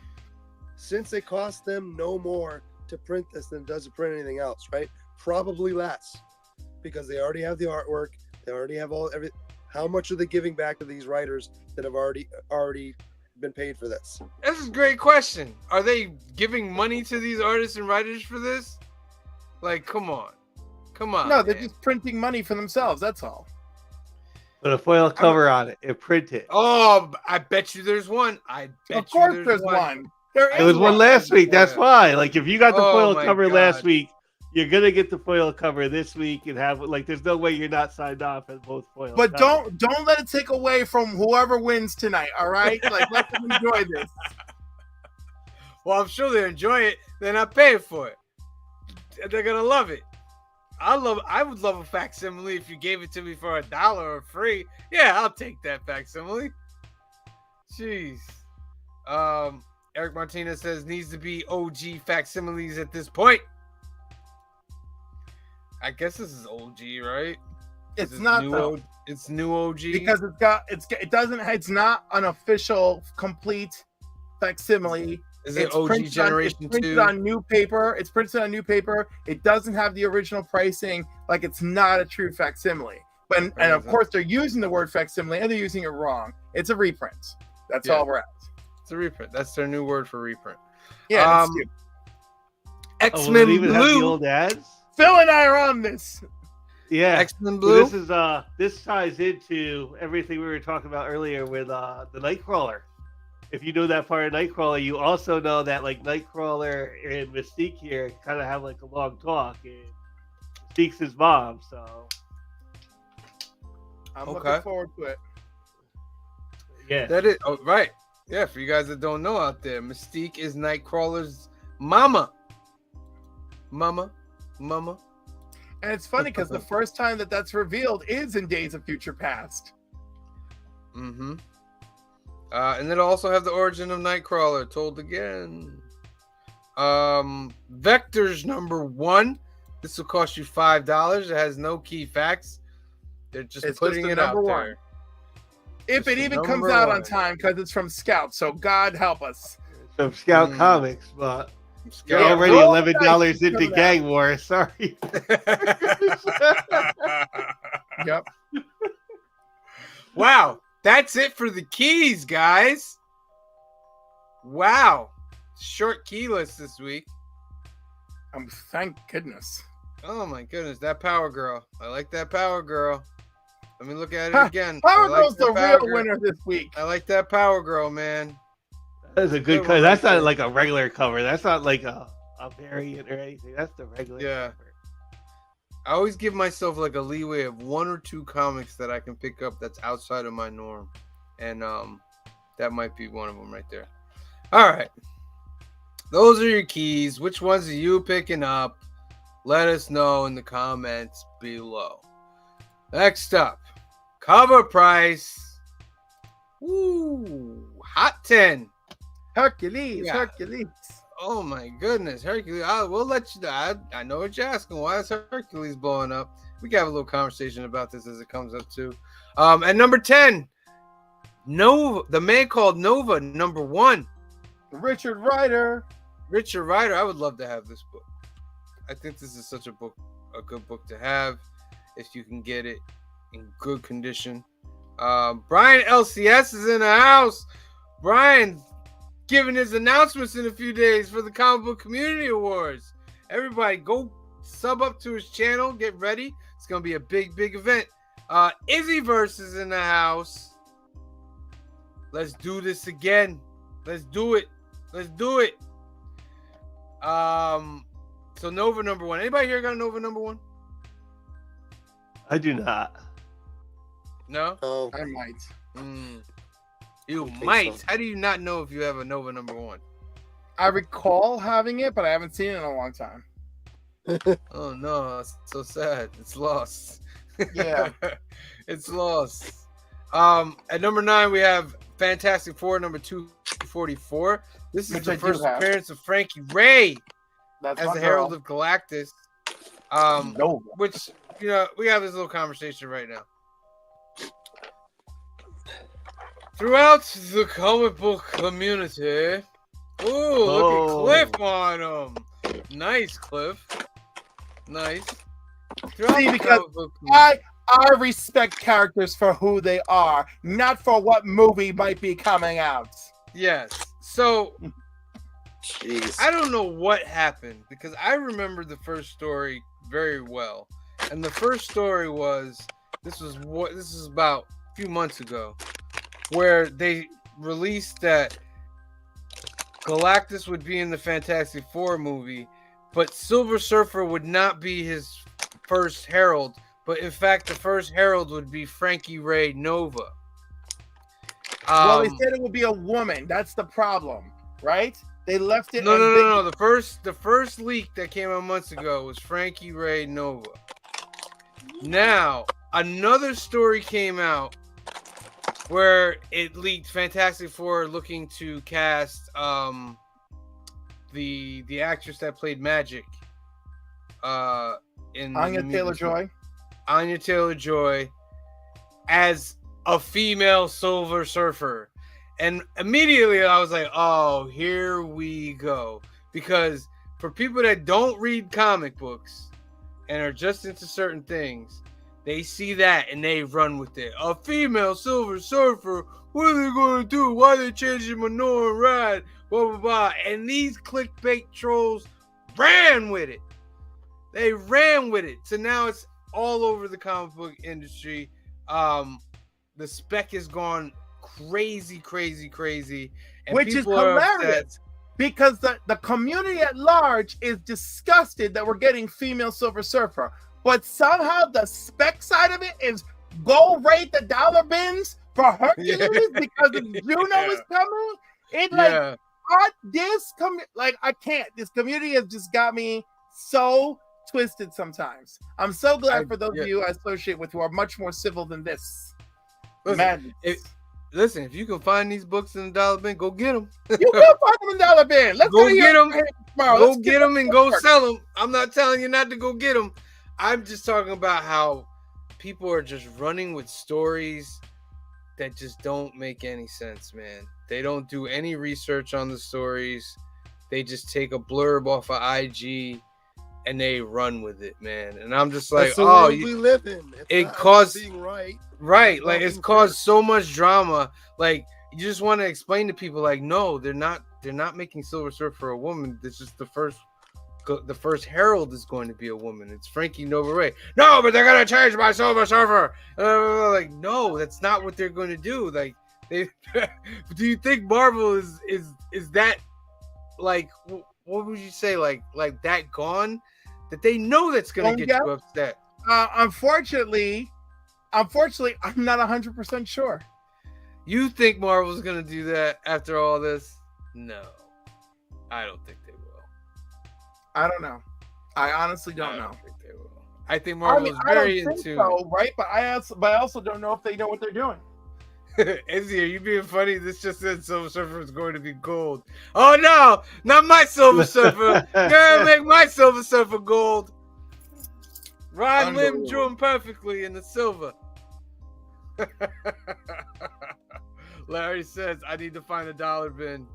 Speaker 4: Since it costs them no more to print this than it does to print anything else, right? Probably less, because they already have the artwork. They already have everything. How much are they giving back to these writers that have already been paid for this?
Speaker 2: This is a great question. Are they giving money to these artists and writers for this? Like, come on.
Speaker 5: No, they're
Speaker 2: man.
Speaker 5: just printing money for themselves. That's all.
Speaker 1: put a foil cover on it and print it.
Speaker 2: Oh, I bet you there's one.
Speaker 5: Of course, there's one. There
Speaker 1: It was
Speaker 5: is
Speaker 1: one last week. That's
Speaker 2: foil.
Speaker 1: why. Like, if you got the
Speaker 2: Oh
Speaker 1: foil
Speaker 2: my
Speaker 1: cover
Speaker 2: God.
Speaker 1: last week, you're gonna get the foil cover this week and have like. There's no way you're not signed off at both foil.
Speaker 5: But
Speaker 1: covers.
Speaker 5: don't let it take away from whoever wins tonight. All right, like let them enjoy this.
Speaker 2: Well, I'm sure they enjoy it. They're not paying for it. They're gonna love it. I would love a facsimile if you gave it to me for $1 or free. Yeah, I'll take that facsimile. Jeez. Eric Martinez says needs to be OG facsimiles at this point. I guess this is OG, right?
Speaker 5: It's
Speaker 2: Is it
Speaker 5: not
Speaker 2: new
Speaker 5: though,
Speaker 2: It's new OG
Speaker 5: because it's not an official complete facsimile.
Speaker 2: Is it
Speaker 5: It's
Speaker 2: OG
Speaker 5: printed
Speaker 2: Generation
Speaker 5: it's printed
Speaker 2: 2?
Speaker 5: on new paper. It's printed on new paper. It doesn't have the original pricing. Like it's not a true facsimile. But and of course they're using the word facsimile and they're using it wrong. It's a reprint. That's
Speaker 2: Yeah.
Speaker 5: all we're at.
Speaker 2: It's a reprint. That's their new word for reprint.
Speaker 5: Yeah. It's cute.
Speaker 1: Oh, will
Speaker 2: X-Men
Speaker 1: it even have the
Speaker 2: Blue.
Speaker 1: old ads?
Speaker 5: Phil and I are on this.
Speaker 1: Yeah.
Speaker 2: X-Men
Speaker 1: So
Speaker 2: Blue.
Speaker 1: this ties into everything we were talking about earlier with the Nightcrawler. If you know that part of Nightcrawler, you also know that like Nightcrawler and Mystique here kind of have like a long talk, and Mystique's his mom. So
Speaker 5: I'm
Speaker 2: Okay.
Speaker 5: looking forward to it.
Speaker 1: yeah,
Speaker 2: That is. Oh, right. Yeah, for you guys that don't know out there, Mystique is Nightcrawler's mama. Mama.
Speaker 5: And it's funny because the first time that's revealed is in Days of Future Past.
Speaker 2: Mm-hmm. And then also have the origin of Nightcrawler told again. Vectors #1. This will cost you $5. It has no key facts. They're just
Speaker 5: It's
Speaker 2: putting
Speaker 5: just
Speaker 2: it
Speaker 5: the
Speaker 2: out
Speaker 5: number
Speaker 2: there.
Speaker 5: one. If
Speaker 2: It's
Speaker 5: it
Speaker 2: the
Speaker 5: even comes
Speaker 2: number
Speaker 5: out
Speaker 2: one.
Speaker 5: on time, because it's from Scout, so God help us.
Speaker 1: some Scout
Speaker 2: Mm.
Speaker 1: Comics, but you're
Speaker 2: Yeah,
Speaker 1: already
Speaker 5: roll
Speaker 1: $11
Speaker 5: dice
Speaker 1: into
Speaker 5: coming out.
Speaker 1: Gang War. Sorry.
Speaker 5: Yep.
Speaker 2: Wow, that's it for the keys, guys. Wow, short key list this week.
Speaker 5: Thank goodness.
Speaker 2: Oh my goodness, that Power Girl. I like that Power Girl. Let me look at it
Speaker 5: Ha,
Speaker 2: again.
Speaker 5: Power
Speaker 2: I like
Speaker 5: Girl's
Speaker 2: that
Speaker 5: the
Speaker 2: Power
Speaker 5: real
Speaker 2: Girl.
Speaker 5: winner this week.
Speaker 2: I like that Power Girl, man.
Speaker 1: That's a good
Speaker 2: Good
Speaker 1: cover.
Speaker 2: one
Speaker 1: That's
Speaker 2: right
Speaker 1: not
Speaker 2: there.
Speaker 1: like a regular cover. That's not like a variant or anything. That's the regular
Speaker 2: Yeah.
Speaker 1: cover.
Speaker 2: I always give myself like a leeway of 1 or 2 comics that I can pick up that's outside of my norm. And that might be one of them right there. All right. Those are your keys. Which ones are you picking up? Let us know in the comments below. Next up, cover price. Woo, hot 10.
Speaker 5: Hercules,
Speaker 2: Yeah.
Speaker 5: Hercules.
Speaker 2: Oh my goodness, Hercules! We'll let you know. I know what you're asking. Why is Hercules blowing up? We can have a little conversation about this as it comes up too. At number 10, Nova, the man called Nova, number 1.
Speaker 5: Richard Rider.
Speaker 2: Richard Rider. I would love to have this book. I think this is such a good book to have if you can get it in good condition. Brian LCS is in the house. Brian giving his announcements in a few days for the Comic Book Community Awards. Everybody go sub up to his channel. Get ready. It's going to be a big event. Izzyverse is in the house. Let's do this again. Let's do it. So Nova number 1. Anybody here got a Nova number 1?
Speaker 1: I do not.
Speaker 2: No?
Speaker 4: Oh,
Speaker 5: I might.
Speaker 2: You
Speaker 4: think
Speaker 2: might.
Speaker 4: so.
Speaker 2: How do you not know if you have a Nova number 1?
Speaker 5: I recall having it, but I haven't seen it in a long time.
Speaker 2: Oh no, it's so sad. It's lost.
Speaker 5: Yeah.
Speaker 2: It's lost. At number 9 we have Fantastic Four number 244. This is
Speaker 5: Which
Speaker 2: the
Speaker 5: I do
Speaker 2: first
Speaker 5: have.
Speaker 2: appearance of Frankie Ray
Speaker 5: That's
Speaker 2: as
Speaker 5: my
Speaker 2: the
Speaker 5: girl.
Speaker 2: Herald of Galactus.
Speaker 5: Nova.
Speaker 2: Which we have this little conversation right now. Throughout the comic book community, look at Cliff on him. Nice, Cliff. Nice. Throughout
Speaker 5: See,
Speaker 2: the
Speaker 5: because
Speaker 2: comic book community,
Speaker 5: I respect characters for who they are, not for what movie might be coming out.
Speaker 2: yes. So
Speaker 4: jeez.
Speaker 2: I don't know what happened because I remember the first story very well, and the first story was this is about a few months ago, where they released that Galactus would be in the Fantastic Four movie, but Silver Surfer would not be his first Herald, but in fact the first Herald would be Frankie Ray Nova.
Speaker 5: Well, they said it would be a woman. That's the problem, right? They left it.
Speaker 2: No. The first leak that came out months ago was Frankie Ray Nova. Now another story came out where it leaked Fantastic Four looking to cast the actress that played Magic in
Speaker 5: Anya Taylor-Joy.
Speaker 2: Anya Taylor-Joy as a female Silver Surfer. And immediately I was like, oh, here we go. Because for people that don't read comic books and are just into certain things, they see that and they run with it. A female Silver Surfer, what are they going to do? Why are they changing Manora Rad? Blah, blah, blah. And these clickbait trolls ran with it. They ran with it. So now it's all over the comic book industry. The spec has gone crazy. And
Speaker 5: Which is
Speaker 2: people are upset.
Speaker 5: hilarious because the community at large is disgusted that we're getting female Silver Surfer. But somehow the spec side of it is go rate the dollar bins for Hercules because Juno is coming. It I can't. This community has just got me so twisted sometimes. I'm so glad for those of you I associate with who are much more civil than this.
Speaker 2: Listen, if you can find these books in the dollar bin, go get them.
Speaker 5: You can find them in dollar bin. Let's
Speaker 2: go get them. Go
Speaker 5: Let's
Speaker 2: get them and go sell them. I'm not telling you not to go get them. I'm just talking about how people are just running with stories that just don't make any sense, man. They don't do any research on the stories. They just take a blurb off of IG and they run with it, man. And I'm just like,
Speaker 4: That's the world we live in.
Speaker 2: It caused
Speaker 4: being right.
Speaker 2: Right, like it's caused so much drama. Like you just want to explain to people, like, no, they're not making Silver Surfer a woman. This is the first Herald is going to be a woman. It's Frankie Nova Ray. No, but they're gonna change my Silver Surfer. Like, no, that's not what they're going to do. Like, they do you think Marvel is that, like, what would you say, like that gone? That they know that's gonna get you upset.
Speaker 5: Unfortunately, I'm not 100% sure.
Speaker 2: You think Marvel's gonna do that after all this? No, I don't think they will.
Speaker 5: I don't know. I honestly don't know.
Speaker 2: Think they will. I think Marvel is very
Speaker 5: I don't think
Speaker 2: into
Speaker 5: so, right? But I also don't know if they know what they're doing.
Speaker 2: Izzy, are you being funny? This just said Silver Surfer is going to be gold. Oh no, not my Silver Surfer. You're gonna make my Silver Surfer gold. Ron Lim drew him perfectly in the silver. Larry says, I need to find a dollar bin.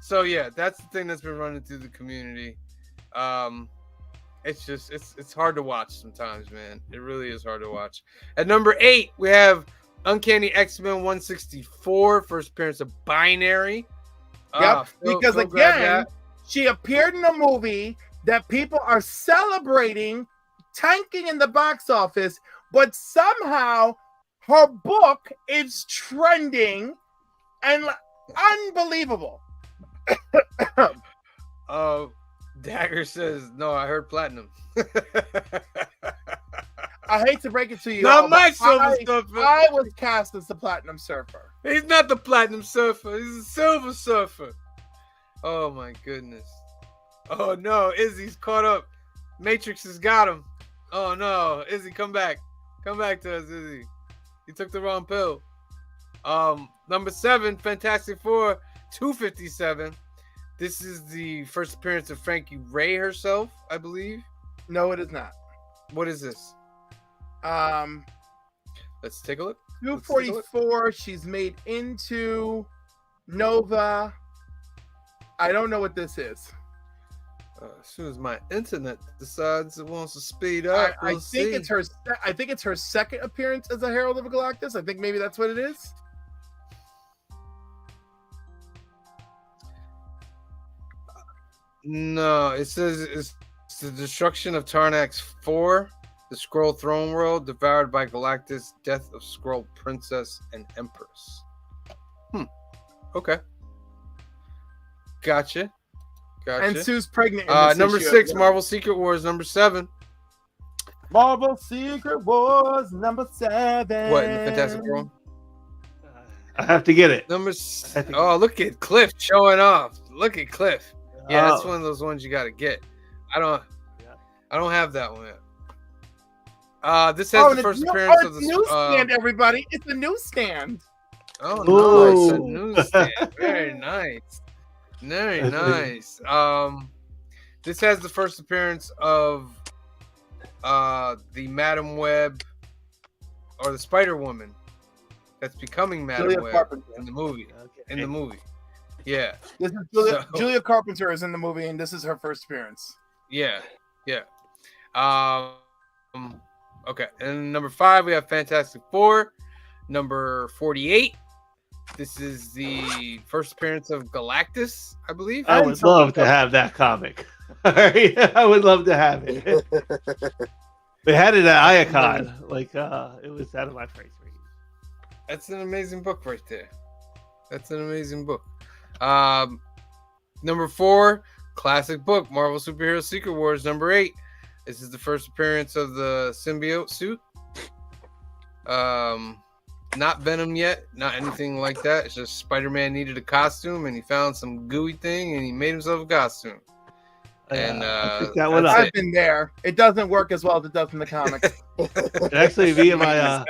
Speaker 2: So yeah, that's the thing that's been running through the community. It's just it's hard to watch sometimes, man. It really is hard to watch. At number 8, we have Uncanny X-Men 164, first appearance of Binary.
Speaker 5: Yep, because
Speaker 2: Phil
Speaker 5: again, she appeared in a movie that people are celebrating, tanking in the box office, but somehow her book is trending and unbelievable.
Speaker 2: Dagger says, no, I heard platinum.
Speaker 5: I hate to break it to you.
Speaker 2: Not my Silver Surfer.
Speaker 5: I was cast as the Platinum Surfer.
Speaker 2: He's not the Platinum Surfer. He's a Silver Surfer. Oh, my goodness. Oh, no. Izzy's caught up. Matrix has got him. Oh, no. Izzy, come back. Come back to us, Izzy. You took the wrong pill. Number 7, Fantastic Four 257. This is the first appearance of Frankie Ray herself, I believe.
Speaker 5: No, it is not.
Speaker 2: What is this? Let's take a look.
Speaker 5: 244. She's made into Nova. I don't know what this is.
Speaker 2: As soon as my internet decides it wants to speed up,
Speaker 5: I think it's her. I think it's her second appearance as a Herald of Galactus. I think maybe that's what it is.
Speaker 2: No, it says it's the destruction of Tarnax 4, the Skrull throne world devoured by Galactus, death of Skrull princess and empress. Okay. Gotcha.
Speaker 5: And Sue's pregnant. In this
Speaker 2: number
Speaker 5: issue.
Speaker 2: 6, Marvel Secret Wars. Number 7.
Speaker 5: Marvel Secret Wars number 7.
Speaker 2: What in the Fantastic Four?
Speaker 1: I have to get it.
Speaker 2: Oh, look at Cliff showing off. Look at Cliff. Yeah, that's one of those ones you got to get. I don't have that one yet. This has the first appearance of the
Speaker 5: newsstand. Everybody, it's a newsstand.
Speaker 2: Oh, nice, a newsstand. Very nice, very nice. This has the first appearance of the Madam Web or the Spider Woman that's becoming Madam Web in the movie.
Speaker 1: Okay.
Speaker 2: In the movie. Yeah.
Speaker 5: This is Julia Carpenter is in the movie, and this is her first appearance.
Speaker 2: Yeah. Okay. And number 5, we have Fantastic Four. Number 48. This is the first appearance of Galactus, I believe.
Speaker 1: I would love to have that comic. All right, I would love to have it. They had it at Iacon. Like, it was out of my price range.
Speaker 2: That's an amazing book right there. That's an amazing book. Number 4, classic book, Marvel Superhero Secret Wars. Number 8. This is the first appearance of the symbiote suit. Not Venom yet, not anything like that. It's just Spider-Man needed a costume, and he found some gooey thing, and he made himself a costume. And
Speaker 1: that one
Speaker 5: I've been there. It doesn't work as well as it does in the comics.
Speaker 1: Actually, me and my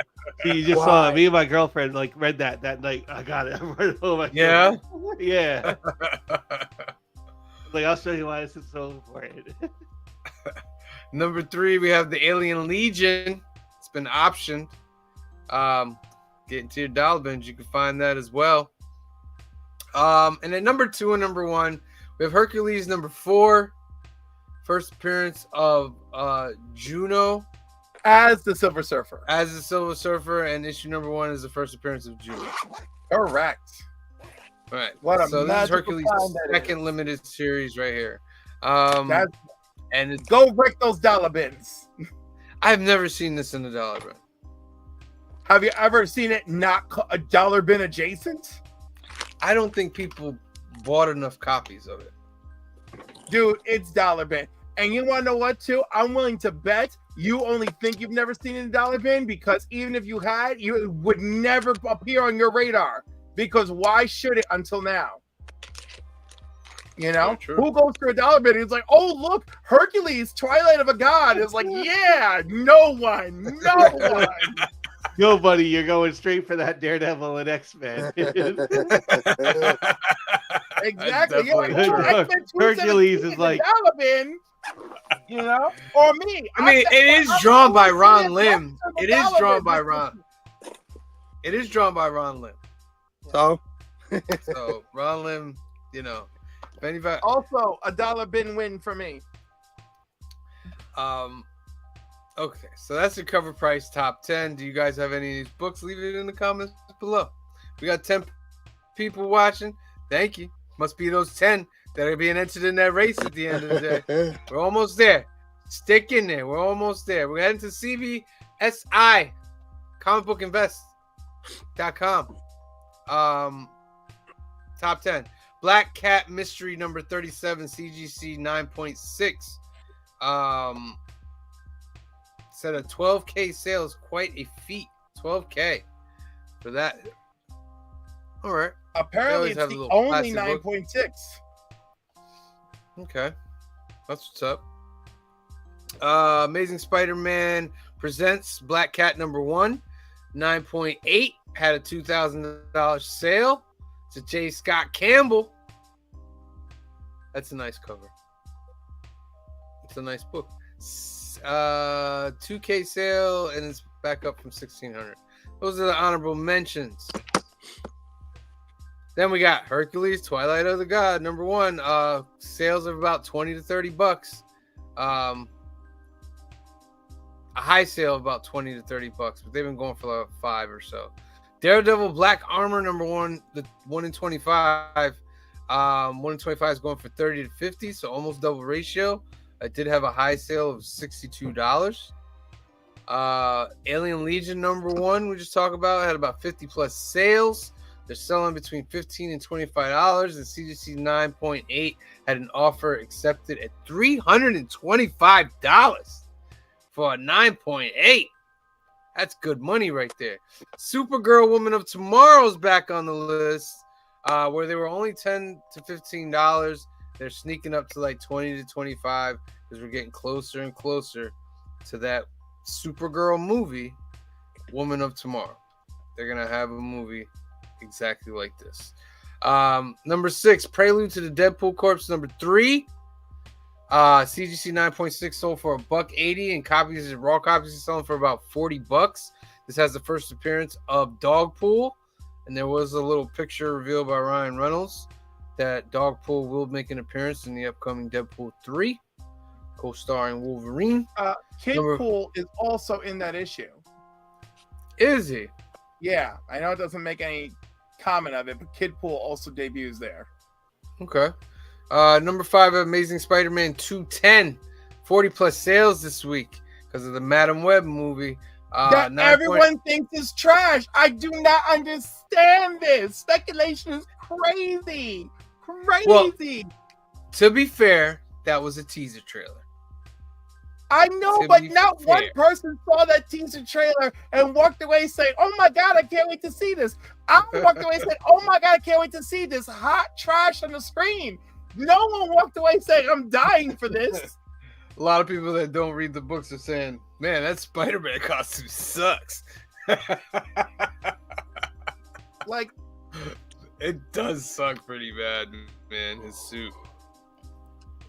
Speaker 1: you just saw me and my girlfriend like read that night. I got it. Oh my
Speaker 2: yeah,
Speaker 1: God. Yeah. Like, I'll show you why this is so important.
Speaker 2: Number 3, we have the Alien Legion. It's been optioned. Get into your dollar bins, you can find that as well. And at number 2 and number 1, we have Hercules number 4. First appearance of Juno
Speaker 5: As the Silver Surfer.
Speaker 2: as the Silver Surfer, and issue number 1 is the first appearance of Juno.
Speaker 5: Correct.
Speaker 2: All right.
Speaker 5: What a
Speaker 2: so this is
Speaker 5: magical
Speaker 2: Hercules'
Speaker 5: find that
Speaker 2: second limited series right here.
Speaker 5: That's-
Speaker 2: And it's,
Speaker 5: Go break those dollar bins.
Speaker 2: I've never seen this in the dollar bin.
Speaker 5: Have you ever seen it not a dollar bin adjacent?
Speaker 2: I don't think people bought enough copies of it.
Speaker 5: Dude, it's dollar bin. And you want to know what, too? I'm willing to bet you only think you've never seen it in a dollar bin because even if you had, it would never appear on your radar. Because why should it until now? You know?
Speaker 2: True.
Speaker 5: Who goes to a dollar bin and is like, oh, look, Hercules, Twilight of a God. It's like, yeah, no one.
Speaker 1: Yo, buddy, you're going straight for that Daredevil and X-Men.
Speaker 5: Exactly. Yeah,
Speaker 2: Definitely
Speaker 5: oh,
Speaker 2: true.
Speaker 5: X-Men
Speaker 1: Hercules
Speaker 5: 217
Speaker 1: is
Speaker 5: the
Speaker 1: like-
Speaker 5: dollar bin, you know, or me.
Speaker 2: I mean,
Speaker 5: said,
Speaker 2: it is
Speaker 5: I'm
Speaker 2: drawn by
Speaker 5: always
Speaker 2: Ron
Speaker 5: saying
Speaker 2: Lim.
Speaker 5: X-Men
Speaker 2: It is
Speaker 5: dollar
Speaker 2: drawn
Speaker 5: bin.
Speaker 2: by Ron. It is drawn by Ron Lim.
Speaker 4: So,
Speaker 2: So Ron Lim, you know, if anybody,
Speaker 5: Also, a dollar bin win for me.
Speaker 2: okay, so that's the cover price top 10. Do you guys have any of these books? Leave it in the comments below. We got 10 people watching. Thank you. Must be those 10 that are being entered in that race at the end of the day. We're almost there. Stick in there. We're almost there. We're heading to CBSI, comicbookinvest.com. Top 10. Black Cat Mystery number 37, CGC 9.6. Said a 12K sales, quite a feat. 12K for that. All right.
Speaker 5: Apparently,
Speaker 2: They always
Speaker 5: it's
Speaker 2: have a
Speaker 5: the
Speaker 2: little
Speaker 5: only
Speaker 2: plastic book.
Speaker 5: 9.6.
Speaker 2: Okay. That's what's up. Amazing Spider-Man presents Black Cat number 1, 9.8. Had a $2,000 sale. It's a J. Scott Campbell. That's a nice cover. It's a nice book. 2K sale, and it's back up from 1,600. Those are the honorable mentions. Then we got Hercules, Twilight of the God, number 1. Sales of about $20 to $30. A high sale of about $20 to $30, but they've been going for like 5 or so. Daredevil Black Armor number 1, the 1 in 25. 1 in 25 is going for 30 to 50, so almost double ratio. I did have a high sale of $62. Alien Legion number 1, we just talked about, had about 50 plus sales. They're selling between $15 and $25. The CGC 9.8 had an offer accepted at $325 for a 9.8. That's good money right there. Supergirl Woman of Tomorrow's back on the list, where they were only $10 to $15. They're sneaking up to like 20 to 25 because we're getting closer and closer to that Supergirl movie, Woman of Tomorrow. They're going to have a movie exactly like this. Number 6, Prelude to the Deadpool Corpse, number 3. CGC 9.6 sold for $1.80, and copies, raw copies, are selling for about $40. This has the first appearance of Dogpool, and there was a little picture revealed by Ryan Reynolds that Dogpool will make an appearance in the upcoming Deadpool 3, co-starring Wolverine.
Speaker 5: Kidpool is also in that issue.
Speaker 2: Is he?
Speaker 5: Yeah, I know it doesn't make any comment of it, but Kidpool also debuts there.
Speaker 2: Okay. Number 5, Amazing Spider-Man 210. 40 plus sales this week because of the Madam Web movie.
Speaker 5: That everyone thinks is trash. I do not understand this. Speculation is crazy. Crazy.
Speaker 2: Well, to be fair, that was a teaser trailer.
Speaker 5: I know,
Speaker 2: to
Speaker 5: but
Speaker 2: be
Speaker 5: not
Speaker 2: fair.
Speaker 5: one person saw that teaser trailer and walked away saying, "Oh my god, I can't wait to see this." I walked away saying, "Oh my god, I can't wait to see this hot trash on the screen." No one walked away saying, "I'm dying for this."
Speaker 2: A lot of people that don't read the books are saying, "Man, that Spider-Man costume sucks."
Speaker 5: Like,
Speaker 2: it does suck pretty bad, man. His suit.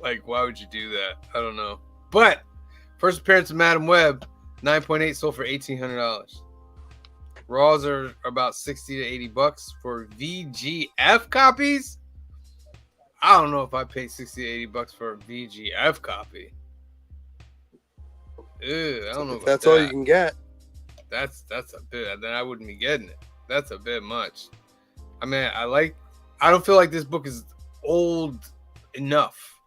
Speaker 2: Like, why would you do that? I don't know. But first appearance of Madam Web, 9.8 sold for $1,800. Raws are about $60 to $80 for VGF copies. I don't know if I paid $60 to $80 for a VGF copy. Ew, I don't know.
Speaker 4: If that's all you can get.
Speaker 2: That's a bit. Then I wouldn't be getting it. That's a bit much. I mean, I don't feel like this book is old enough.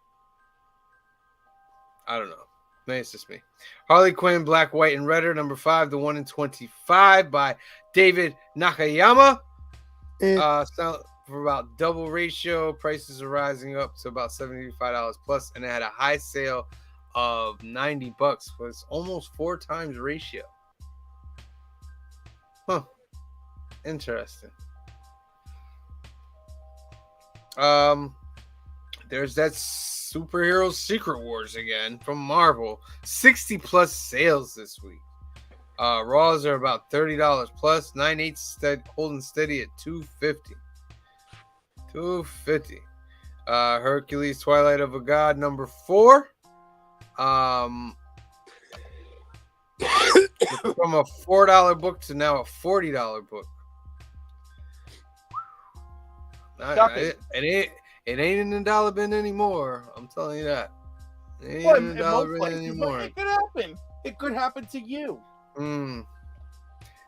Speaker 2: I don't know. Maybe it's just me. Harley Quinn, Black, White, and Redder, number 5, the 1 in 25 by David Nakayama. Sell for about double ratio. Prices are rising up to about $75 plus, and it had a high sale of $90. Was almost 4 times ratio. Huh. Interesting. There's that Superhero Secret Wars again from Marvel. 60 plus sales this week. Raws are about $30 plus. 9/8 holding steady at $250. $250. Hercules, Twilight of a God, number 4. From a $4 book to now a $40 book. It ain't in the dollar bin anymore. I'm telling you that. It ain't
Speaker 5: Well,
Speaker 2: in the
Speaker 5: in
Speaker 2: dollar
Speaker 5: most
Speaker 2: bin
Speaker 5: places,
Speaker 2: anymore.
Speaker 5: it could happen. It could happen to you.
Speaker 2: And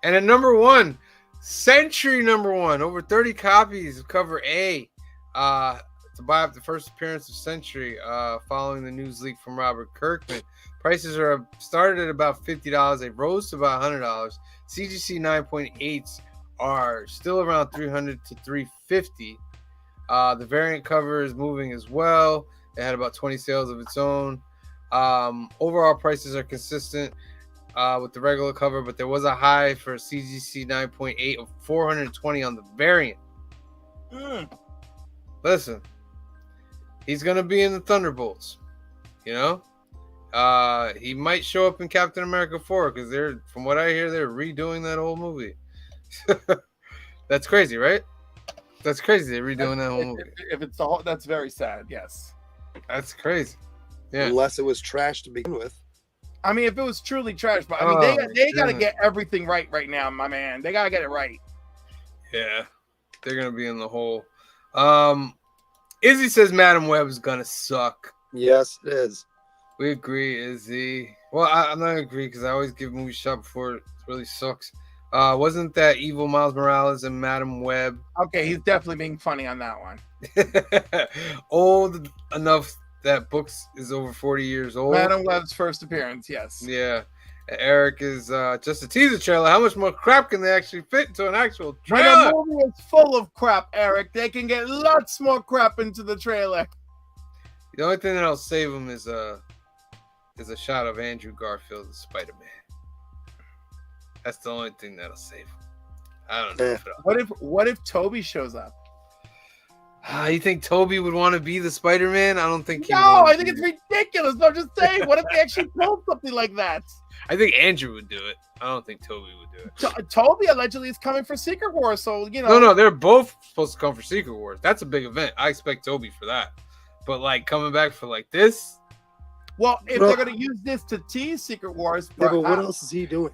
Speaker 2: at number 1, Century number 1, over 30 copies of cover A. To buy up the first appearance of Century, following the news leak from Robert Kirkman. Prices are started at about $50. They rose to about $100. CGC 9.8s are still around $300 to $350. The variant cover is moving as well. It had about 20 sales of its own. Overall prices are consistent with the regular cover, but there was a high for CGC 9.8 of $420 on the variant. Listen, he's going to be in the Thunderbolts, you know? He might show up in Captain America 4 because from what I hear, they're redoing that whole movie. That's crazy, right? That's crazy. They're redoing that whole movie.
Speaker 5: If it's the whole, that's very sad. Yes.
Speaker 2: That's crazy. Yeah.
Speaker 4: Unless it was trash to begin with.
Speaker 5: I mean, if it was truly trash, but I mean, they got to get everything right now, my man. They got to get it right.
Speaker 2: Yeah. They're going to be in the hole. Izzy says Madam Web is going to suck.
Speaker 4: Yes, it is.
Speaker 2: We agree, Izzy. Well, I'm not going to agree because I always give movies shot before it really sucks. Wasn't that evil Miles Morales and Madam Web?
Speaker 5: Okay, he's definitely being funny on that one.
Speaker 2: Old enough that books is over 40 years old.
Speaker 5: Madam Web's first appearance, yes.
Speaker 2: Yeah. Eric is just a teaser trailer. How much more crap can they actually fit into an actual trailer?
Speaker 5: When a movie is full of crap, Eric, they can get lots more crap into the trailer.
Speaker 2: The only thing that'll save them is a shot of Andrew Garfield as Spider-Man. That's the only thing that'll save him. I don't know.
Speaker 5: What if Toby shows up?
Speaker 2: You think Toby would want to be the Spider-Man? I don't think he would.
Speaker 5: No, I think it's ridiculous. I'm just saying, what if they actually pulled something like that?
Speaker 2: I think Andrew would do it. I don't think Toby would do it.
Speaker 5: Toby allegedly is coming for Secret Wars, so you know.
Speaker 2: No, they're both supposed to come for Secret Wars. That's a big event. I expect Toby for that. But like coming back for like this.
Speaker 5: Well, if they're gonna use this to tease Secret Wars,
Speaker 4: yeah, but what else is he doing?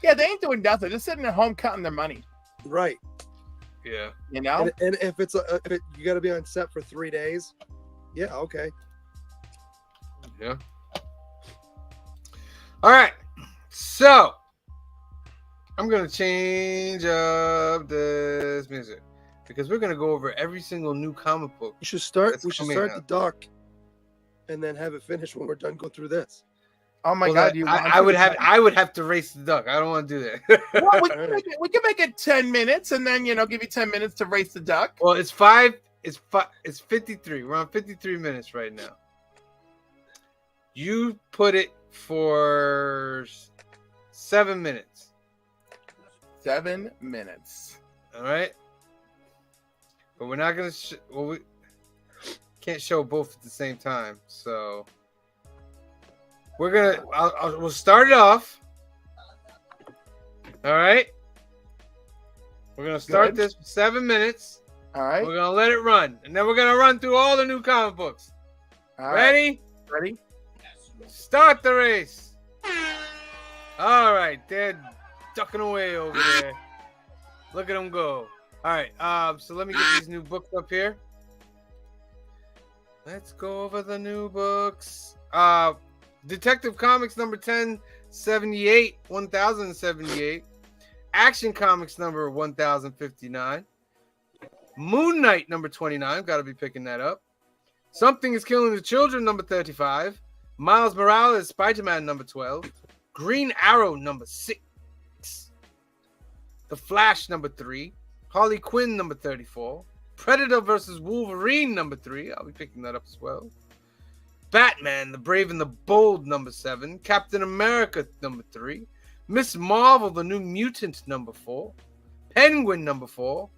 Speaker 5: Yeah, they ain't doing nothing. They're just sitting at home counting their money.
Speaker 4: Right.
Speaker 2: Yeah.
Speaker 5: You know.
Speaker 4: And if it's you got to be on set for 3 days. Yeah. Okay.
Speaker 2: Yeah. All right. So I'm gonna change up this music because we're gonna go over every single new comic book.
Speaker 4: We should start
Speaker 2: out.
Speaker 4: the doc, and then have it finished when we're done go through this.
Speaker 5: Oh my
Speaker 2: Well,
Speaker 5: God!
Speaker 2: I would have to race the duck. I don't want to do that.
Speaker 5: Well, we can make it 10 minutes, and then give you 10 minutes to race the duck.
Speaker 2: Well, it's 53. We're on 53 minutes right now. You put it for 7 minutes.
Speaker 5: 7 minutes.
Speaker 2: All right. But we're not gonna. We can't show both at the same time, so. We're gonna. We'll start it off. All right. We're gonna start this for 7 minutes.
Speaker 5: All right.
Speaker 2: We're gonna let it run, and then we're gonna run through all the new comic books.
Speaker 5: All right.
Speaker 2: Ready?
Speaker 5: Ready?
Speaker 2: Start the race. All right, they're ducking away over there. Look at them go. All right. So let me get these new books up here. Let's go over the new books. Detective Comics number 1078, 1078. Action Comics number 1059. Moon Knight number 29. Got to be picking that up. Something is Killing the Children number 35. Miles Morales Spider-Man number 12. Green Arrow number 6. The Flash number 3. Harley Quinn number 34. Predator versus Wolverine number 3. I'll be picking that up as well. Batman, the Brave and the Bold, number 7. Captain America, number 3. Miss Marvel, the New Mutant, number 4. Penguin, number 4.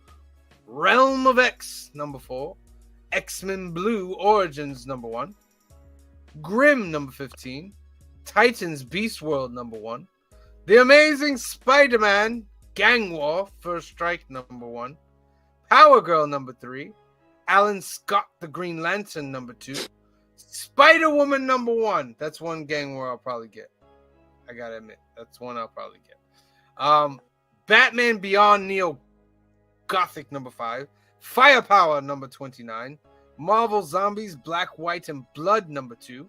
Speaker 2: Realm of X, number 4. X-Men Blue Origins, number 1. Grimm, number 15. Titans Beast World, number 1. The Amazing Spider-Man, Gang War, First Strike, number 1. Power Girl, number 3. Alan Scott, the Green Lantern, number 2. Spider-Woman, number 1. That's one Gang War I'll probably get. I gotta admit, that's one I'll probably get. Batman Beyond Neo Gothic, number 5. Firepower, number 29. Marvel Zombies, Black, White, and Blood, number 2.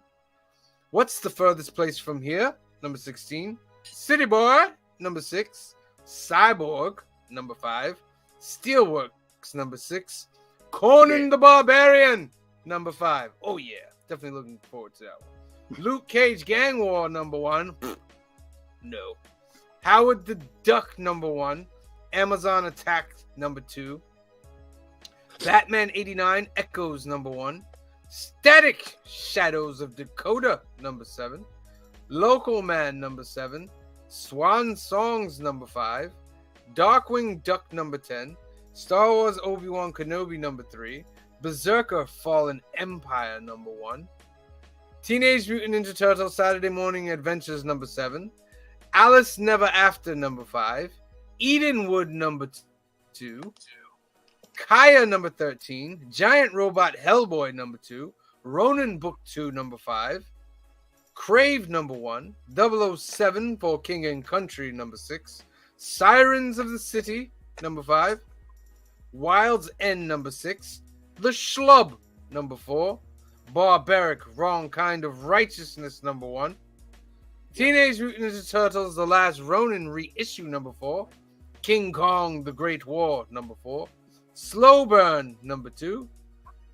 Speaker 2: What's the Furthest Place from Here, number 16. City Boy, number 6. Cyborg, number 5. Steelworks, number 6. Conan the Barbarian, number 5. Oh yeah, definitely looking forward to that one. Luke Cage Gang War, number 1. No. Howard the Duck, number 1. Amazon Attack, number 2. Batman 89 Echoes, number 1. Static Shadows of Dakota, number 7. Local Man, number 7. Swan Songs, number 5. Darkwing Duck, number 10. Star Wars Obi-Wan Kenobi, number 3. Berserker Fallen Empire, number 1. Teenage Mutant Ninja Turtles Saturday Morning Adventures, number 7. Alice Never After, number 5. Edenwood, number 2. Kaya, number 13. Giant Robot Hellboy, number 2. Ronin Book 2, number 5. Crave, number 1. 007 for King and Country, number 6. Sirens of the City, number 5. Wild's End, number 6. The Schlub, number 4. Barbaric Wrong Kind of Righteousness, number 1. Teenage Mutant Ninja Turtles The Last Ronin reissue, number 4. King Kong The Great War, number 4. Slow Burn, number 2.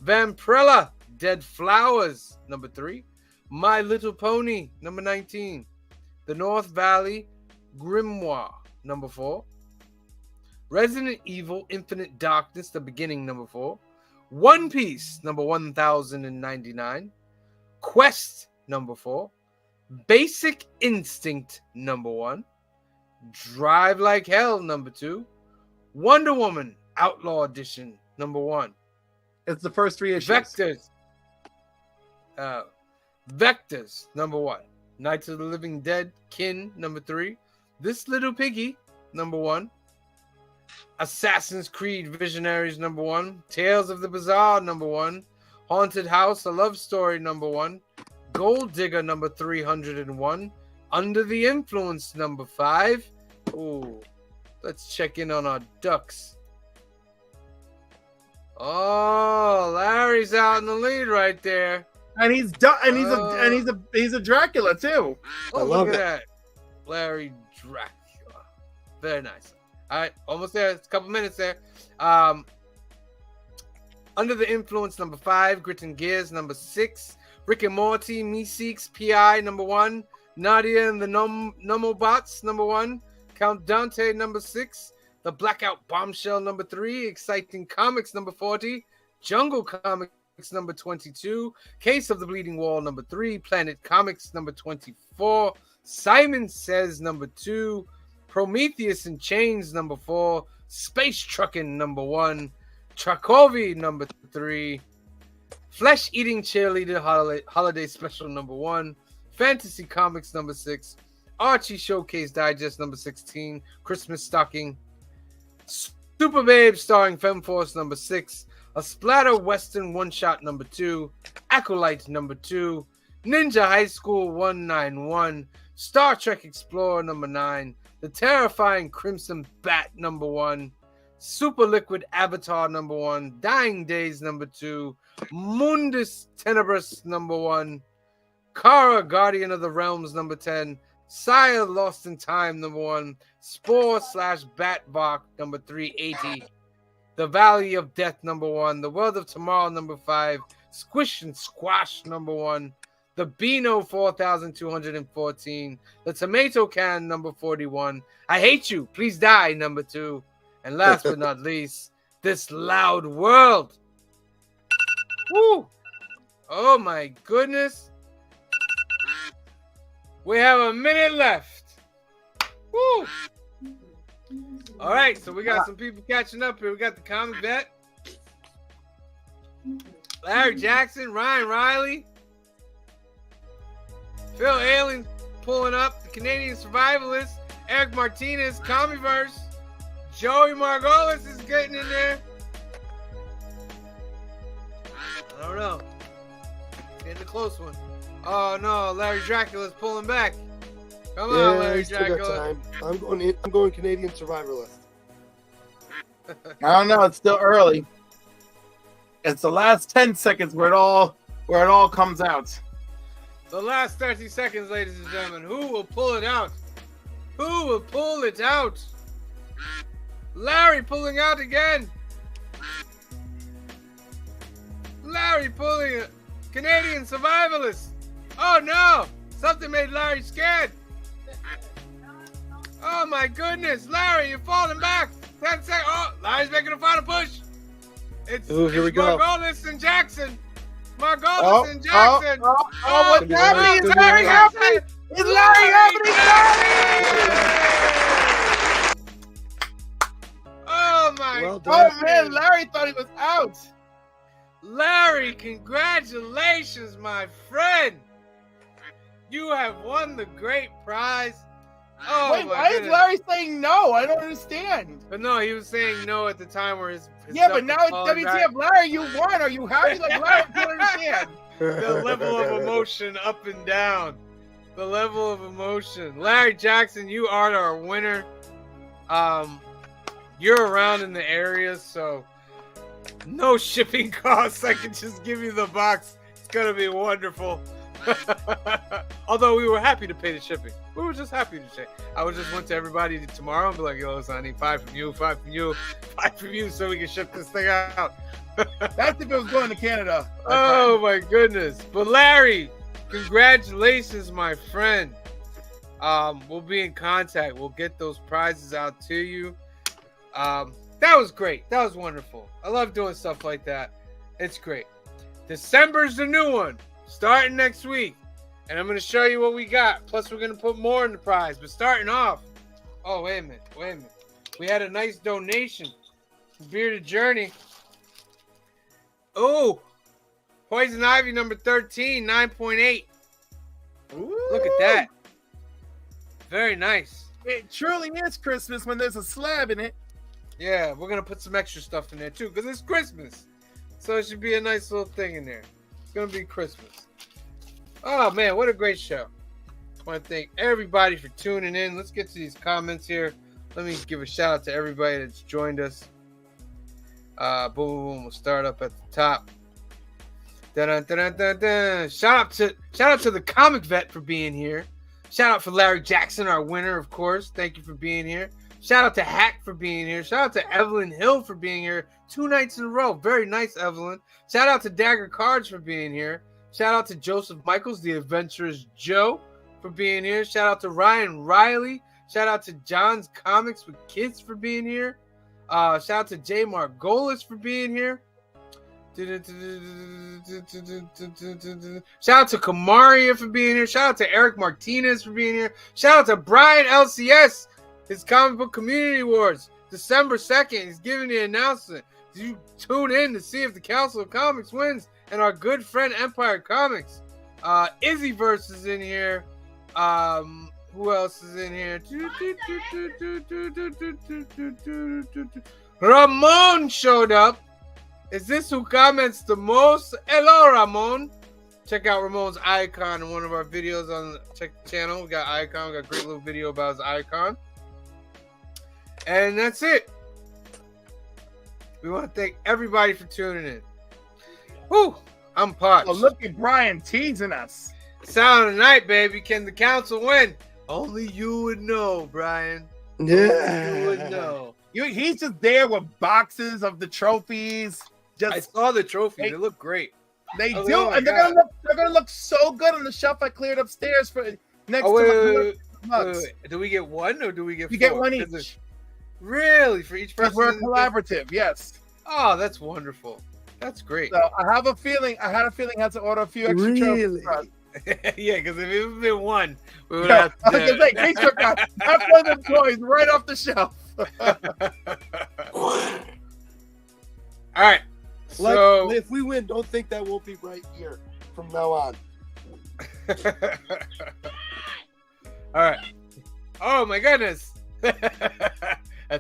Speaker 2: Vampirella Dead Flowers, number 3. My Little Pony, number 19. The North Valley Grimoire, number 4. Resident Evil Infinite Darkness, The Beginning, number 4. One Piece, number 1099. Quest, number 4. Basic Instinct, number 1. Drive Like Hell, number 2. Wonder Woman Outlaw Edition, number 1.
Speaker 5: It's the first 3 issues.
Speaker 2: Vectors, number 1. Knights of the Living Dead, Kin, number 3. This Little Piggy, number 1. Assassin's Creed Visionaries, number 1. Tales of the Bazaar, number 1. Haunted House, A Love Story, number 1. Gold Digger, number 301. Under the Influence, number 5. Ooh, let's check in on our ducks. Oh, Larry's out in the lead right there.
Speaker 5: And he's he's a Dracula too.
Speaker 2: Oh,
Speaker 4: I love
Speaker 2: look at
Speaker 4: it.
Speaker 2: that. Larry Dracula. Very nice. All right, almost there. It's a couple minutes there. Under the Influence, number 5. Grit and Gears, number 6. Rick and Morty, Meeseeks, P.I., number 1. Nadia and the Nomobots, number 1. Count Dante, number 6. The Blackout Bombshell, number 3. Exciting Comics, number 40. Jungle Comics, number 22. Case of the Bleeding Wall, number 3. Planet Comics, number 24. Simon Says, number 2. Prometheus in Chains, number 4. Space Truckin', number 1. Trakovi, number 3. Flesh Eating Cheerleader Holiday Special, number 1. Fantasy Comics, number 6. Archie Showcase Digest, number 16. Christmas Stocking. Super Babe starring Femforce, number 6. A Splatter Western One-Shot, number 2. Acolyte, number 2. Ninja High School 191. Star Trek Explorer, number 9. The Terrifying Crimson Bat, number 1. Super Liquid Avatar, number 1. Dying Days, number 2. Mundus Tenebris, number 1. Kara, Guardian of the Realms, number 10. Sire Lost in Time, number 1. Spore / Batbark, number 380. The Valley of Death, number 1. The World of Tomorrow, number 5. Squish and Squash, number 1. The Beano 4214. The Tomato Can, number 41. I Hate You, Please Die, number 2. And last but not least, This Loud World. Woo! Oh my goodness. We have a minute left. Woo! All right, so we got some people catching up here. We got the Comic Vet, Larry Jackson, Ryan Riley, Phil Ailing pulling up, the Canadian Survivalist, Eric Martinez, Commieverse. Joey Margolis is getting in there. I don't know. It's getting a close one. Oh no, Larry Dracula's pulling back. Come on, Larry
Speaker 4: I still got
Speaker 2: Dracula.
Speaker 4: time. I'm going Canadian Survivor list.
Speaker 5: I don't know. It's still early. It's the last 10 seconds where it all comes out.
Speaker 2: The last 30 seconds, ladies and gentlemen. Who will pull it out? Who will pull it out? Larry pulling out again. Larry pulling it. Canadian Survivalist. Oh no! Something made Larry scared. Oh my goodness, Larry, you're falling back. 10 seconds. Oh, Larry's making a final push. It's
Speaker 4: Here we go.
Speaker 2: Margolis and Jackson. Margolis and Jackson.
Speaker 5: What's happening? Is Larry happening? Is Larry happening?
Speaker 2: Oh my.
Speaker 4: Well done.
Speaker 5: Oh man, Larry thought he was out.
Speaker 2: Larry, congratulations, my friend. You have won the great prize. Oh,
Speaker 5: Wait,
Speaker 2: my
Speaker 5: why is
Speaker 2: goodness.
Speaker 5: Larry saying no? I don't understand.
Speaker 2: But no, he was saying no at the time where his
Speaker 5: Yeah,
Speaker 2: stuff
Speaker 5: but now
Speaker 2: was
Speaker 5: it's
Speaker 2: falling back.
Speaker 5: WTF. Larry, you won. Are you happy? Like Larry, I don't understand.
Speaker 2: The level of emotion up and down. The level of emotion. Larry Jackson, you are our winner. You're around in the area, so no shipping costs. I can just give you the box. It's gonna be wonderful. Although we were happy to pay the shipping. We were just happy to check. I would just went to everybody tomorrow and be like, yo, listen, I need 5 from you, 5 from you, 5 from you so we can ship this thing out.
Speaker 5: That's if it was going to Canada.
Speaker 2: Oh my goodness. But Larry, congratulations, my friend. We'll be in contact. We'll get those prizes out to you. That was great. That was wonderful. I love doing stuff like that. It's great. December's the new one. Starting next week. And I'm going to show you what we got. Plus, we're going to put more in the prize. But starting off. Oh, wait a minute. We had a nice donation from Bearded Journey. Oh, Poison Ivy number 13, 9.8. Look at that. Very nice.
Speaker 5: It truly is Christmas when there's a slab in it.
Speaker 2: Yeah, we're going to put some extra stuff in there, too, because it's Christmas. So it should be a nice little thing in there. It's going to be Christmas. Oh, man, what a great show. I want to thank everybody for tuning in. Let's get to these comments here. Let me give a shout out to everybody that's joined us. Boom, boom, boom. We'll start up at the top. Dun-dun-dun-dun-dun. Shout out to the Comic Vet for being here. Shout out for Larry Jackson, our winner, of course. Thank you for being here. Shout out to Hack for being here. Shout out to Evelyn Hill for being here 2 nights in a row. Very nice, Evelyn. Shout out to Dagger Cards for being here. Shout out to Joseph Michaels, the Adventurous Joe, for being here. Shout out to Ryan Riley. Shout out to John's Comics with Kids for being here. Shout out to Jay Margolis for being here. Shout out to Kamaria for being here. Shout out to Eric Martinez for being here. Shout out to Brian LCS, his Comic Book Community Awards, December 2nd. He's giving the announcement. You tune in to see if the Council of Comics wins and our good friend Empire Comics. Izzyverse is in here. Who else is in here? Ramon showed up. Is this who comments the most? Hello, Ramon. Check out Ramon's icon in one of our videos on the channel. We got icon. We got a great little video about his icon. And that's it. We want to thank everybody for tuning in. Whew, I'm parched.
Speaker 5: Oh, look at Brian teasing us.
Speaker 2: Sound of the night, baby. Can the council win? Only you would know, Brian. Only you would know.
Speaker 5: He's just there with boxes of the trophies.
Speaker 2: I saw the trophies. They look great.
Speaker 5: They
Speaker 2: Oh,
Speaker 5: do,
Speaker 2: oh my
Speaker 5: and they're
Speaker 2: God.
Speaker 5: gonna look so good on the shelf I cleared upstairs for next
Speaker 2: Oh,
Speaker 5: to my mugs.
Speaker 2: wait. Do we get one or do we get
Speaker 5: You
Speaker 2: 4?
Speaker 5: get one
Speaker 2: Is
Speaker 5: each.
Speaker 2: it- Really? For each
Speaker 5: Because
Speaker 2: person?
Speaker 5: we're collaborative, yes.
Speaker 2: Oh, that's wonderful. That's great.
Speaker 5: So I had a feeling I had to order a few extra
Speaker 4: Really?
Speaker 5: trophies. for us.
Speaker 2: Yeah, because if it had been one, we would
Speaker 5: Yeah,
Speaker 2: have
Speaker 5: I was gonna say, Facebook got that's one of the toys right off the shelf.
Speaker 2: All right.
Speaker 4: Like,
Speaker 2: So,
Speaker 4: if we win, don't think that won't be right here from now on.
Speaker 2: all right. Oh my goodness. That's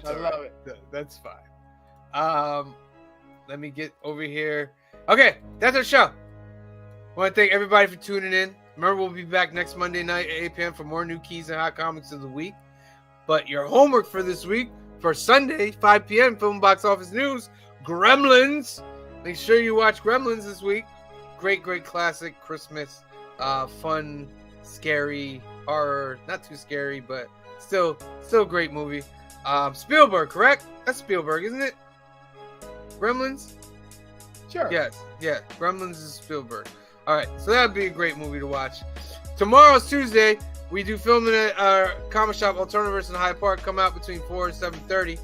Speaker 5: I
Speaker 2: all
Speaker 5: love
Speaker 2: right.
Speaker 5: it.
Speaker 2: That's fine. Let me get over here. Okay, that's our show. I want to thank everybody for tuning in. Remember, we'll be back next Monday night at 8 p.m. for more new keys and hot comics of the week. But your homework for this week, for Sunday, 5 p.m., Film Box Office News, Gremlins. Make sure you watch Gremlins this week. Great, great classic Christmas, fun, scary, horror. Not too scary, but still a great movie. Spielberg, correct? That's Spielberg, isn't it? Gremlins?
Speaker 5: Sure.
Speaker 2: Yes. Gremlins is Spielberg. All right, so that would be a great movie to watch. Tomorrow's Tuesday. We do filming at our comic shop, Alternaverse in Hyde Park. Come out between 4 and 7:30.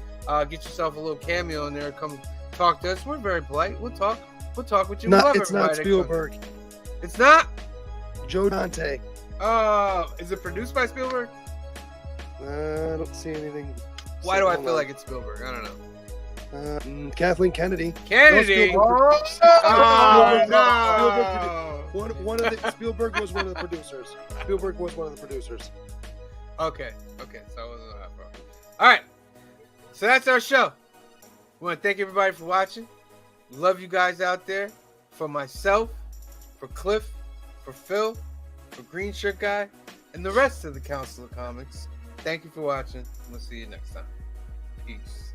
Speaker 2: Get yourself a little cameo in there. Come talk to us. We're very polite. We'll talk with you.
Speaker 4: No,
Speaker 2: We love
Speaker 4: it's not
Speaker 2: everybody that
Speaker 4: Spielberg.
Speaker 2: comes. It's not?
Speaker 4: Joe Dante.
Speaker 2: Is it produced by Spielberg?
Speaker 4: I don't see anything.
Speaker 2: Why do I
Speaker 4: Hold
Speaker 2: feel
Speaker 4: on.
Speaker 2: like it's Spielberg? I don't know.
Speaker 4: Kathleen Kennedy.
Speaker 2: Kennedy.
Speaker 4: No,
Speaker 2: Oh,
Speaker 4: Spielberg-
Speaker 2: no.
Speaker 4: One of the Spielberg was one of the producers. Spielberg was one of the producers.
Speaker 2: Okay. So I wasn't that far. All right. So that's our show. We want to thank everybody for watching. Love you guys out there. For myself, for Cliff, for Phil, for Green Shirt Guy, and the rest of the Council of Comics. Thank you for watching. We'll see you next time. Peace.